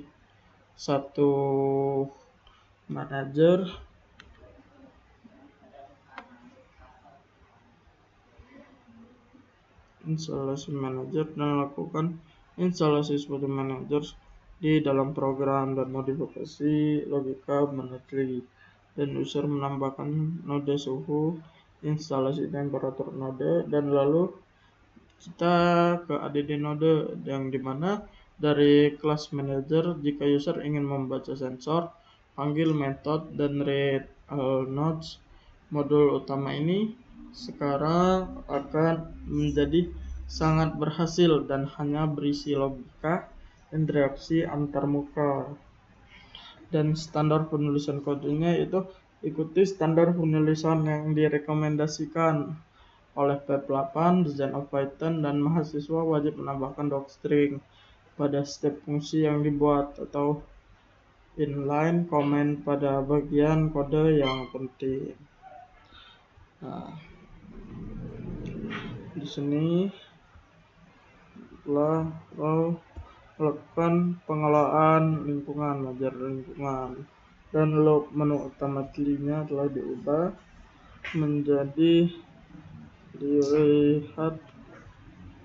satu manager instalasi manager dan lakukan instalasi suatu manager di dalam program dan modifikasi logika monthly, dan user menambahkan node suhu, instalasi temperatur node, dan lalu kita ke add node yang dimana dari kelas manager jika user ingin membaca sensor, panggil method dan read all nodes. Modul utama ini sekarang akan menjadi sangat berhasil dan hanya berisi logika dan reaksi antarmuka. Dan standar penulisan kodenya itu ikuti standar penulisan yang direkomendasikan oleh PEP 8 Design of Python, dan mahasiswa wajib menambahkan docstring pada setiap fungsi yang dibuat atau inline comment pada bagian kode yang penting. Nah, di sini telah melakukan pengelolaan lingkungan, belajar lingkungan, dan menu utama nya telah diubah menjadi lihat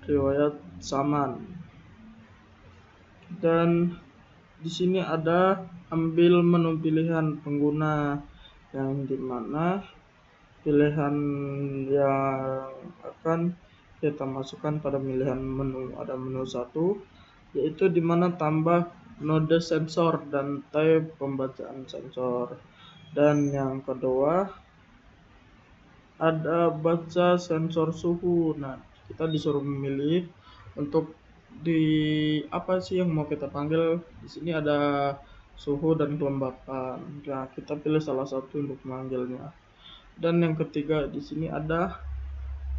riwayat zaman. Dan di sini ada ambil menu pilihan pengguna, yang dimana pilihan yang akan kita masukkan pada pilihan menu ada menu 1, yaitu dimana tambah node sensor dan type pembacaan sensor, dan yang kedua ada baca sensor suhu. Nah, kita disuruh memilih untuk di apa sih yang mau kita panggil. Di sini ada suhu dan kelembapan. Nah, kita pilih salah satu untuk memanggilnya. Dan yang ketiga di sini ada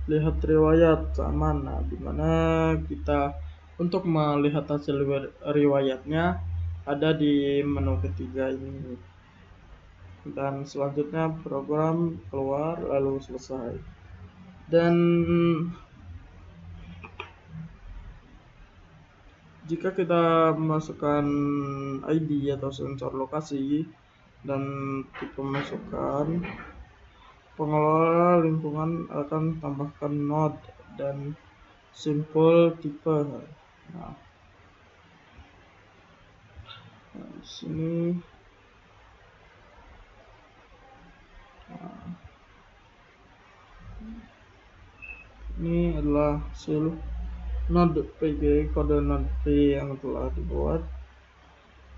lihat riwayat zaman. Nah, dimana kita untuk melihat hasil riwayatnya ada di menu ketiga ini. Dan selanjutnya program keluar lalu selesai. Dan jika kita memasukkan ID atau sensor lokasi dan tipe masukan, pengelola lingkungan akan tambahkan node dan simpul tipe. Nah, di sini ini adalah hasil node PG, kode node P yang telah dibuat.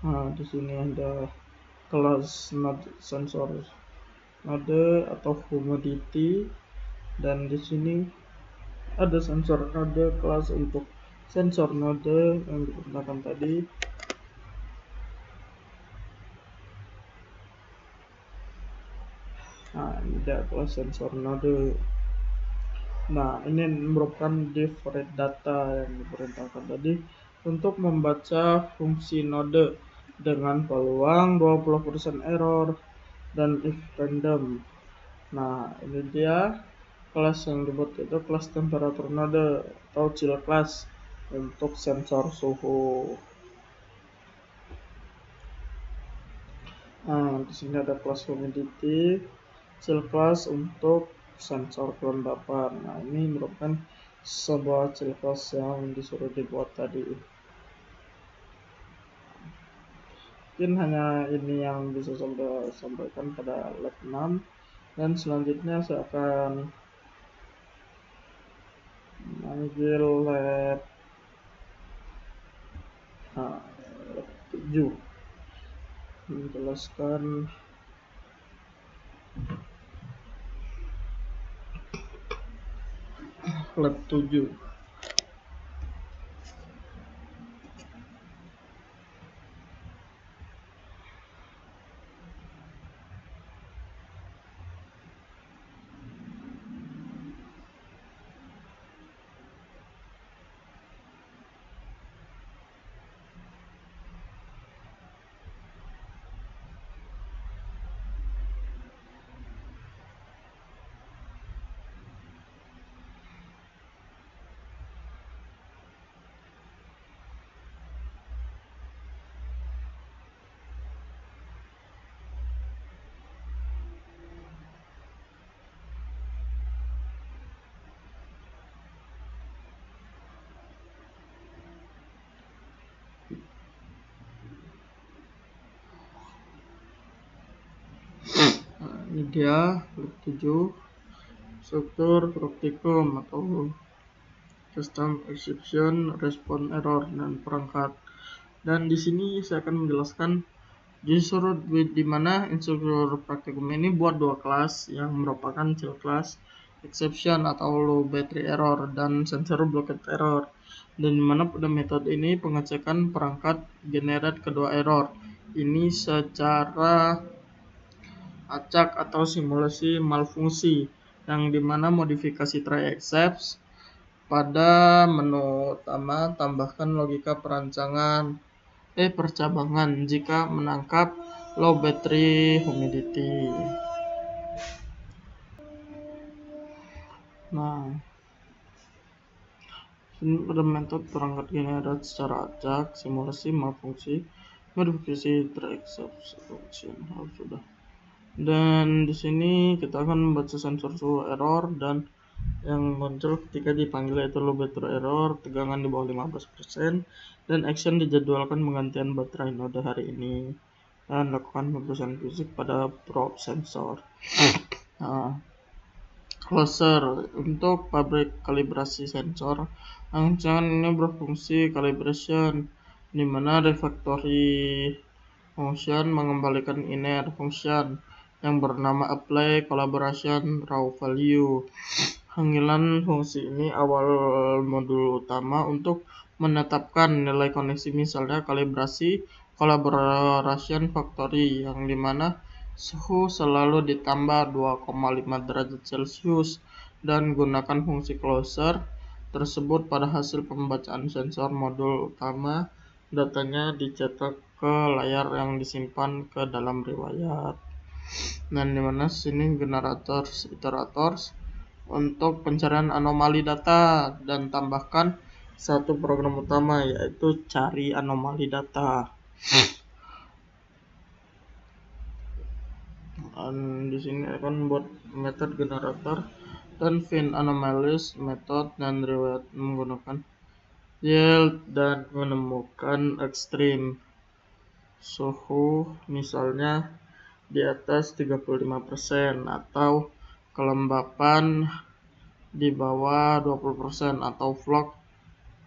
Nah, di sini ada kelas node sensor node atau humidity, dan di sini ada sensor node kelas untuk sensor node yang digunakan tadi. Nah, ini ada kelas sensor node. Nah, ini merupakan div read data yang diperintahkan tadi untuk membaca fungsi node dengan peluang 20% error dan if random. Nah, ini dia kelas yang dibuat, itu kelas temperatur node atau chill class untuk sensor suhu. Nah, di sini ada kelas humidity, chill class untuk sensor kelembapan. Nah, ini merupakan sebuah chill class yang disuruh dibuat tadi. Mungkin hanya ini yang bisa saya sampaikan pada lab 6, dan selanjutnya saya akan manggil lab 7 menjelaskan lab 7. Nah, ini dia 7 struktur praktikum atau system exception, response error, dan perangkat. Dan di sini saya akan menjelaskan justru di mana instruktur praktikum ini buat dua kelas yang merupakan child class exception atau low battery error dan sensor blockade error. Dan dimana pada metode ini pengecekan perangkat generate kedua error ini secara acak atau simulasi malfungsi, yang dimana modifikasi try excepts pada menu utama tambahkan logika percabangan jika menangkap low battery humidity. Nah, ini pada metode perangkat generate secara acak, simulasi malfungsi, modifikasi try excepts function sudah. Dan di sini kita akan membaca sensor suhu error dan yang muncul ketika dipanggil yaitu low battery error, tegangan di bawah 15%, dan action dijadwalkan penggantian baterai node hari ini dan lakukan pemeriksaan fisik pada probe sensor. Nah, closer untuk pabrik kalibrasi sensor. Rancangan ini berfungsi calibration, di mana refactory function mengembalikan inner function yang bernama apply calibration raw value. Panggilan fungsi ini awal modul utama untuk menetapkan nilai koneksi, misalnya kalibrasi calibration factory, yang dimana suhu selalu ditambah 2,5 derajat Celcius, dan gunakan fungsi closer tersebut pada hasil pembacaan sensor modul utama. Datanya dicetak ke layar yang disimpan ke dalam riwayat. Dan dimana sini iterators untuk pencarian anomali data, dan tambahkan satu program utama yaitu cari anomali data. Dan di sini akan buat metode generator dan find anomalies method dan riwayat menggunakan yield dan menemukan ekstrim suhu, misalnya di atas 35% atau kelembapan di bawah 20% atau vlog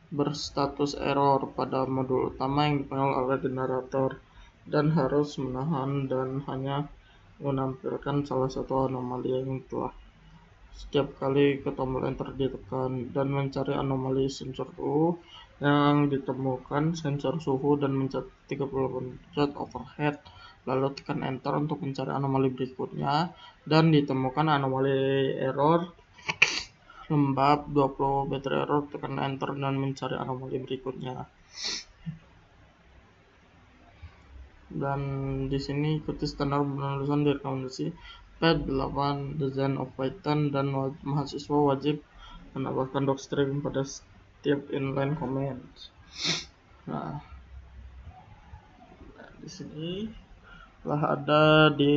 berstatus error pada modul utama yang dipanggil oleh generator, dan harus menahan dan hanya menampilkan salah satu anomali yang telah setiap kali ke tombol enter ditekan, dan mencari anomali sensor suhu yang ditemukan sensor suhu dan mencatat 38 overhead, lalu tekan enter untuk mencari anomali berikutnya, dan ditemukan anomali error lembab 20 battery error, tekan enter dan mencari anomali berikutnya. Dan di sini ikuti standar penulisan direkomendasi PET 8 Design of Python, dan mahasiswa wajib menambahkan docstring pada setiap inline comment. Nah, di sini telah ada di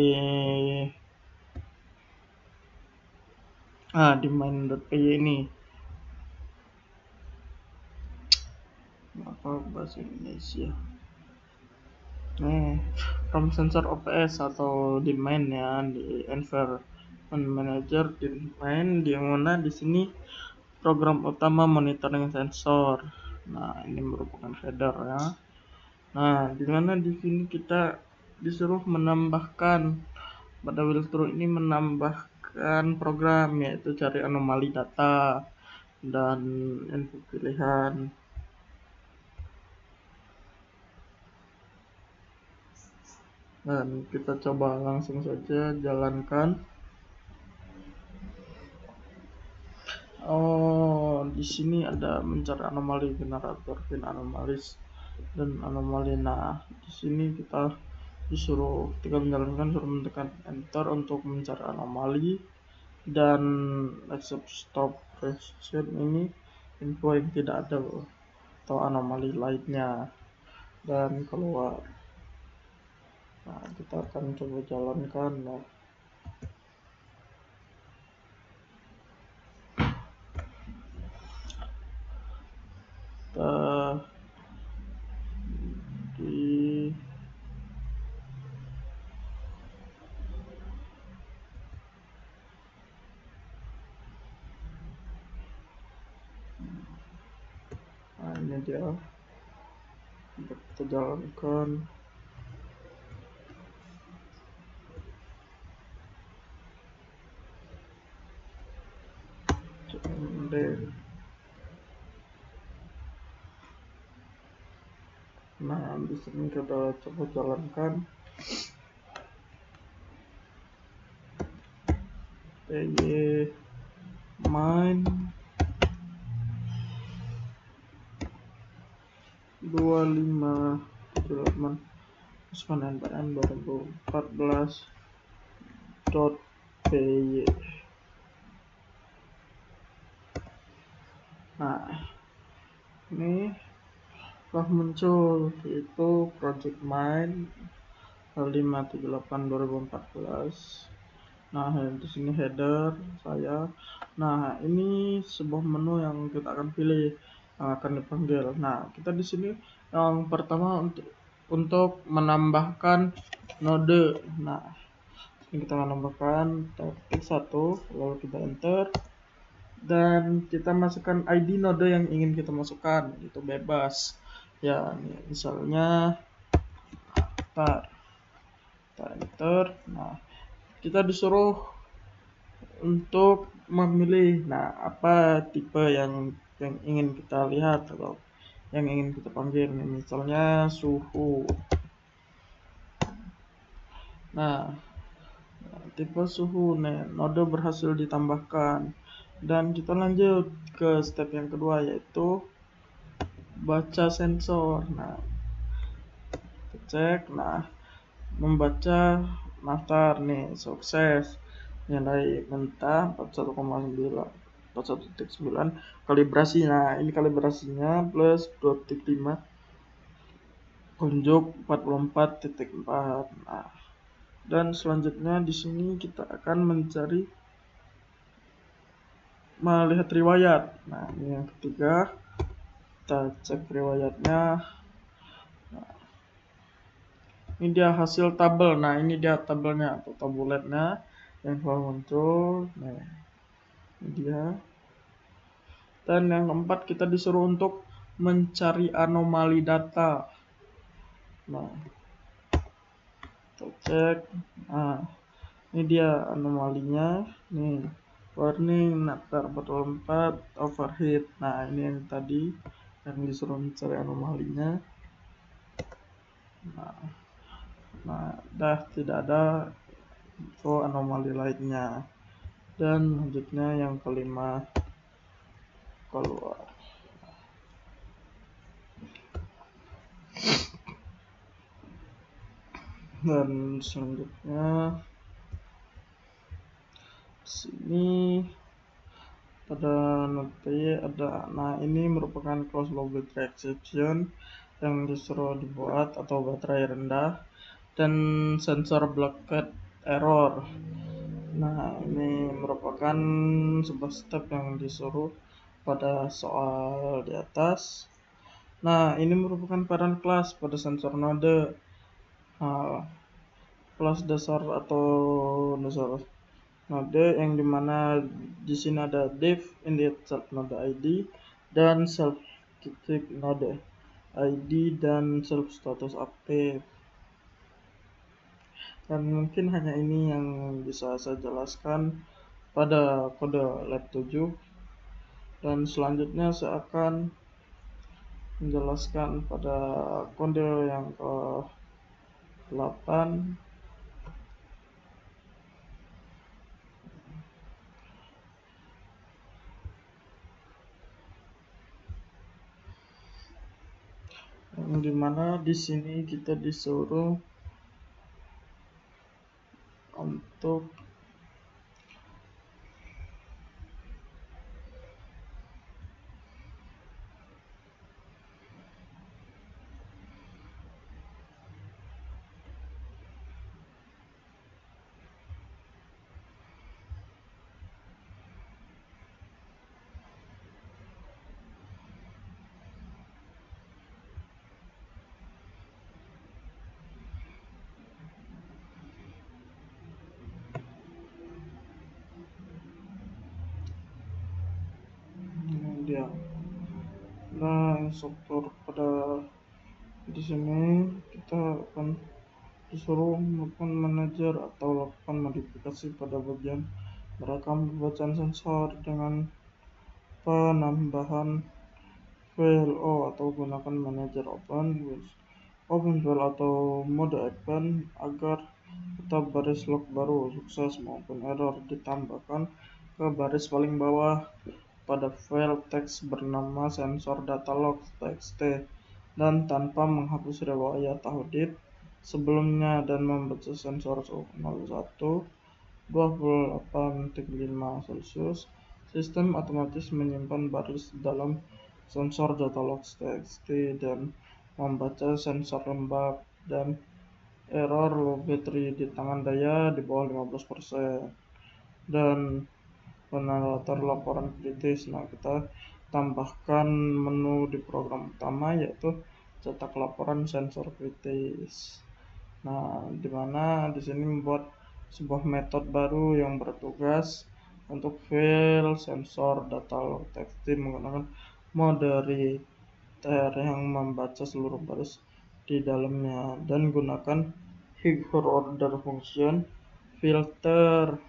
main.py ini. Apa bahasa Indonesia? From sensor OPS atau di main ya, di environment manager di main, di mana di sini program utama monitoring sensor. Nah, ini merupakan header ya. Nah, di mana di sini kita disuruh menambahkan pada walkthrough ini menambahkan program yaitu cari anomali data dan input pilihan. Dan kita coba langsung saja jalankan. Di sini ada mencari anomali generator, find anomalies dan anomali. Nah, di sini kita disuruh ketika menjalankan suruh menekan enter untuk mencari anomali, dan accept stop question ini info yang tidak ada atau anomali lainnya, dan keluar. Nah, kita akan coba jalankan. Nah, ini dia, kita jalankan. Nah, di sini kita coba jalankan. PY main 25 development NPM 2014.py. Nah, ini telah muncul, yaitu project main 578 2014. Nah, di sini header saya. Nah, ini sebuah menu yang kita akan pilih, yang akan dipanggil. Nah, kita di sini yang pertama untuk menambahkan node. Nah, ini kita menambahkan ketik 1, lalu kita enter, dan kita masukkan ID node yang ingin kita masukkan, itu bebas. Ya, misalnya kita enter. Nah, kita disuruh untuk memilih, nah, apa tipe yang ingin kita lihat atau yang ingin kita panggil. Misalnya suhu. Nah, tipe suhu, node berhasil ditambahkan, dan kita lanjut ke step yang kedua, yaitu baca sensor. Nah, kita cek. Nah, membaca daftar nih, sukses, nilai mentah 41,9 kalibrasi. Nah, ini kalibrasinya plus 2.5 kunjuk 44.4. Nah, dan selanjutnya di sini kita akan melihat riwayat. Nah, ini yang ketiga, kita cek riwayatnya. Nah, ini dia hasil tabel. Nah, ini dia tabelnya atau tabuletnya yang telah muncul. Nah, ini dia. Dan yang keempat, kita disuruh untuk mencari anomali data. Nah, kita cek. Nah, ini dia anomalinya. Nih, warning Naptar 44 overheat. Nah, ini yang tadi yang disuruh mencari anomalinya. Nah, tidak ada info anomali lainnya. Dan lanjutnya yang kelima, keluar. Dan selanjutnya sini pada node ada. Nah, ini merupakan close logic exception yang disuruh dibuat, atau baterai rendah, dan sensor blocked error. Nah, ini merupakan sebuah step yang disuruh pada soal di atas. Nah, ini merupakan parent class pada sensor node. Kelas dasar atau dasar node yang dimana di sini ada div init self node ID dan self titik node ID dan self status aktif. Dan mungkin hanya ini yang bisa saya jelaskan pada kode lab 7, dan selanjutnya saya akan menjelaskan pada kode yang ke 8. Yang dimana di sini kita disuruh untuk dia. Nah, instruktur pada di sini kita akan disuruh melakukan manajer atau lakukan modifikasi pada bagian merekam pembacaan sensor dengan penambahan file atau gunakan manajer open file atau mode open agar tetap baris log baru sukses maupun error ditambahkan ke baris paling bawah pada file teks bernama sensor data log.txt dan tanpa menghapus riwayat audit sebelumnya dan membaca sensor suhu 01 28.5 Celcius. Sistem otomatis menyimpan baris dalam sensor data log.txt dan membaca sensor lembab dan error low battery di tangan daya di bawah 15% dan penalatar laporan kritis. Nah, kita tambahkan menu di program utama yaitu cetak laporan sensor kritis. Nah, dimana di sini membuat sebuah metode baru yang bertugas untuk file sensor data log.txt menggunakan moderator yang membaca seluruh baris di dalamnya dan gunakan higher order function filter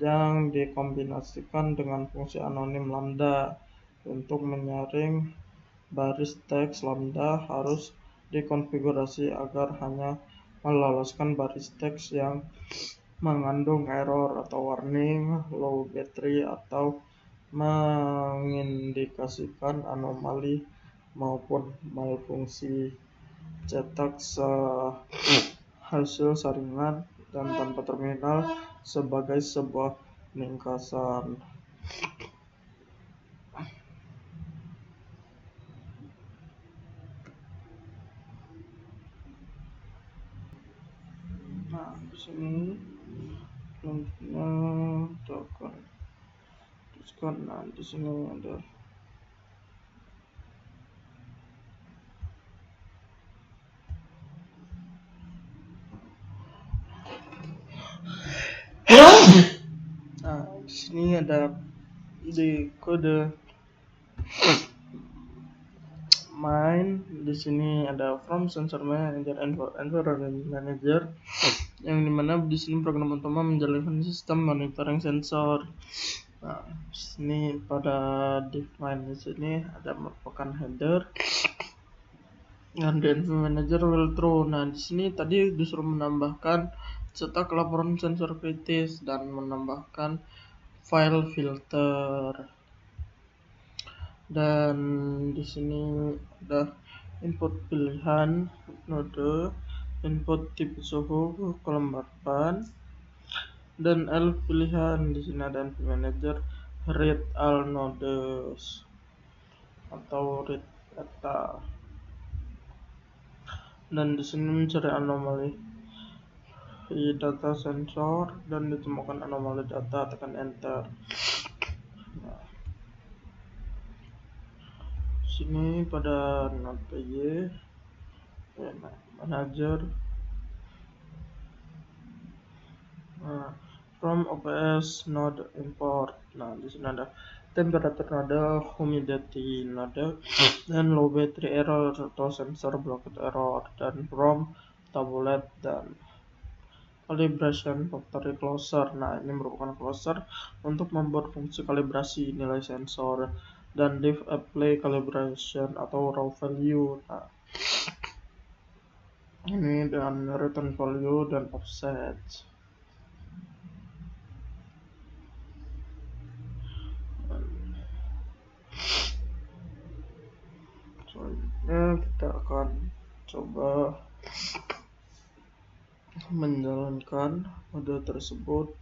yang dikombinasikan dengan fungsi anonim lambda. Untuk menyaring baris teks, lambda harus dikonfigurasi agar hanya meloloskan baris teks yang mengandung error atau warning low battery atau mengindikasikan anomali maupun malfungsi cetak hasil saringan dan tanpa terminal sebagai sebuah peningkasan. Nah, di sini selanjutnya kita akan teruskan. Nah, di sini ada nah, di sini ada di kode main. Di sini ada from sensor manager environment manager yang dimana di sini program utama menjalankan sistem monitoring sensor. Nah, di sini pada define di sini ada merupakan header dan the info manager will true. Nah, di sini tadi disuruh menambahkan cetak laporan sensor kritis dan menambahkan file filter. Dan di sini ada input pilihan node, input tipe suhu, kelembapan, dan L pilihan. Di sini ada info manager read all nodes atau read data. Dan di sini mencari anomali di data sensor dan ditemukan anomali data, tekan enter. Nah, sini pada node PY manager from OPS node import. Nah, di sini ada temperature node, humidity node, dan low battery error atau sensor blocked error, dan from tabulate dan calibration factory closer. Nah, ini merupakan closer untuk membuat fungsi kalibrasi nilai sensor dan div apply calibration atau raw value. Nah, ini dengan return value dan offset. Selanjutnya kita akan coba menjalankan mode tersebut.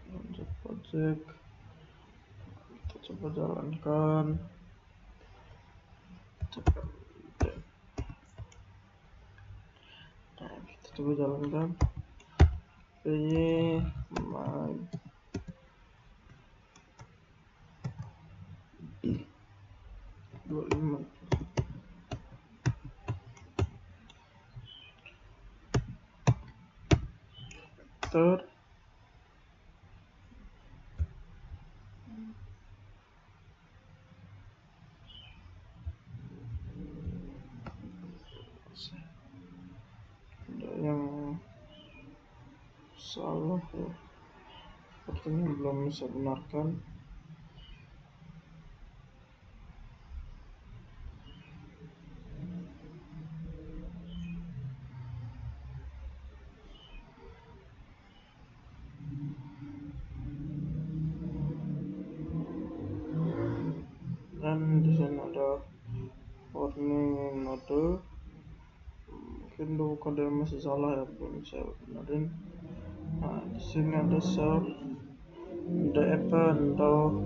Lanjut project, kita coba jalankan. Nah, kita coba jalankan PY my 25. semester. Ada yang salah ya, sepertinya belum bisa benarkan. Dan di sini ada warning node, mungkin dulu kode masih salah ya, belum saya benerin. Nah, di sini ada serve the event atau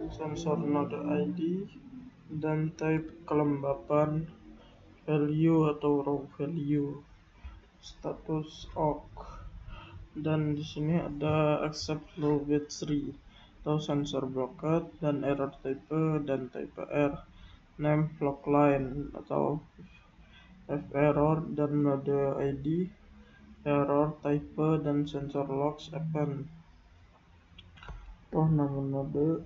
sensor node ID dan type kelembapan value atau raw value, status awk. Dan di sini ada accept low bit 3 atau sensor blocked dan error type dan type R, name block line atau F error dan node ID error type dan sensor logs event. Nama node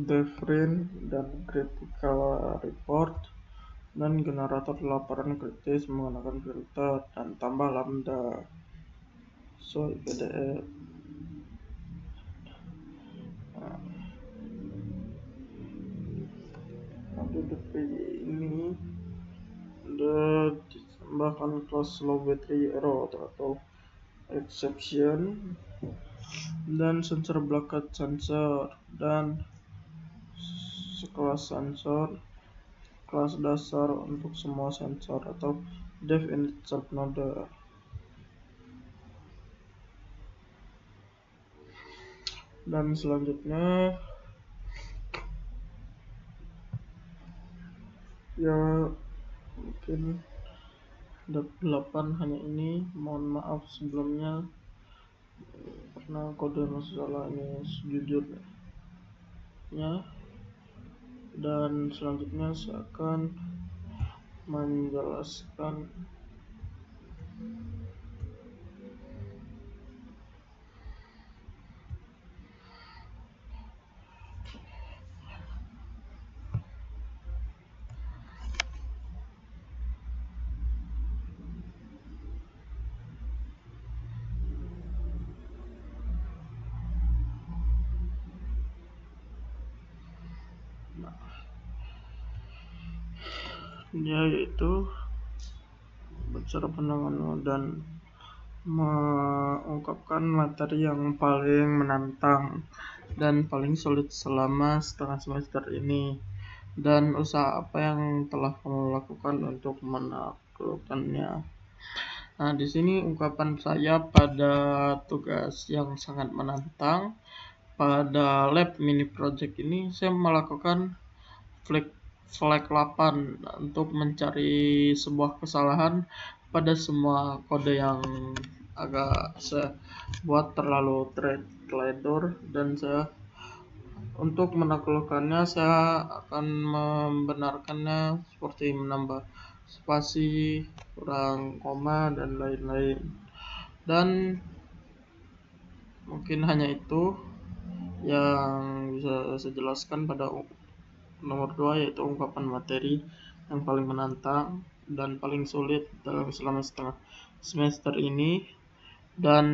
define dan critical report dan generator laporan kritis menggunakan filter dan tambah lambda soy PDE. Node define ini ditambahkan kelas low battery error atau exception dan sensor blocked sensor dan sekelas sensor kelas dasar untuk semua sensor atau def init subnode. Dan selanjutnya ya mungkin ada 8 hanya ini, mohon maaf sebelumnya karena kode masih salah ini sejujurnya. Dan selanjutnya saya akan menjelaskan yaitu cara pandangan dan mengungkapkan materi yang paling menantang dan paling sulit selama setengah semester ini, dan usaha apa yang telah kamu lakukan untuk menaklukkannya. Nah, di sini ungkapan saya pada tugas yang sangat menantang pada lab mini project ini. Saya melakukan flag 8 untuk mencari sebuah kesalahan pada semua kode yang agak saya buat terlalu traitor, dan saya untuk menaklukkannya saya akan membenarkannya seperti menambah spasi, kurang koma dan lain-lain. Dan mungkin hanya itu yang bisa saya jelaskan pada nomor 2, yaitu ungkapan materi yang paling menantang dan paling sulit selama setengah semester ini. Dan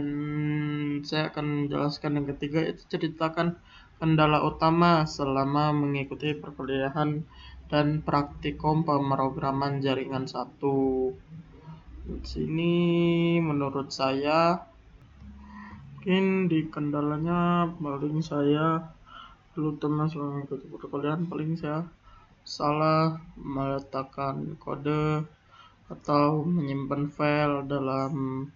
saya akan menjelaskan yang ketiga, yaitu ceritakan kendala utama selama mengikuti perkuliahan dan praktikum pemrograman jaringan 1. Di sini menurut saya mungkin di kendalanya paling saya dulu teman selama mengikuti perkuliahan paling saya salah meletakkan kode atau menyimpan file dalam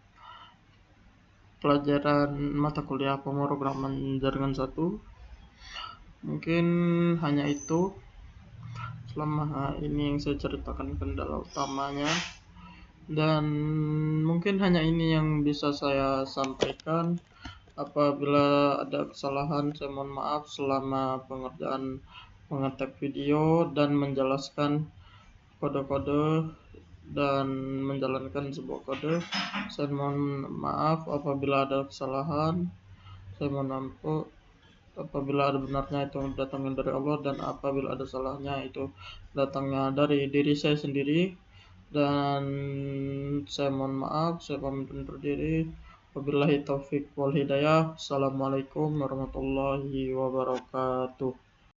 pelajaran mata kuliah pemrograman jaringan 1. Mungkin hanya itu selama ini yang saya ceritakan kendala utamanya, dan mungkin hanya ini yang bisa saya sampaikan. Apabila ada kesalahan saya mohon maaf selama pengerjaan mengetik video dan menjelaskan kode-kode dan menjalankan sebuah kode. Saya mohon maaf apabila ada kesalahan. Saya mohon ampun apabila ada benarnya itu datangnya dari Allah, dan apabila ada salahnya itu datangnya dari diri saya sendiri. Dan saya mohon maaf, saya pamit undur diri. Wabillahi taufik wal hidayah. Assalamualaikum warahmatullahi wabarakatuh.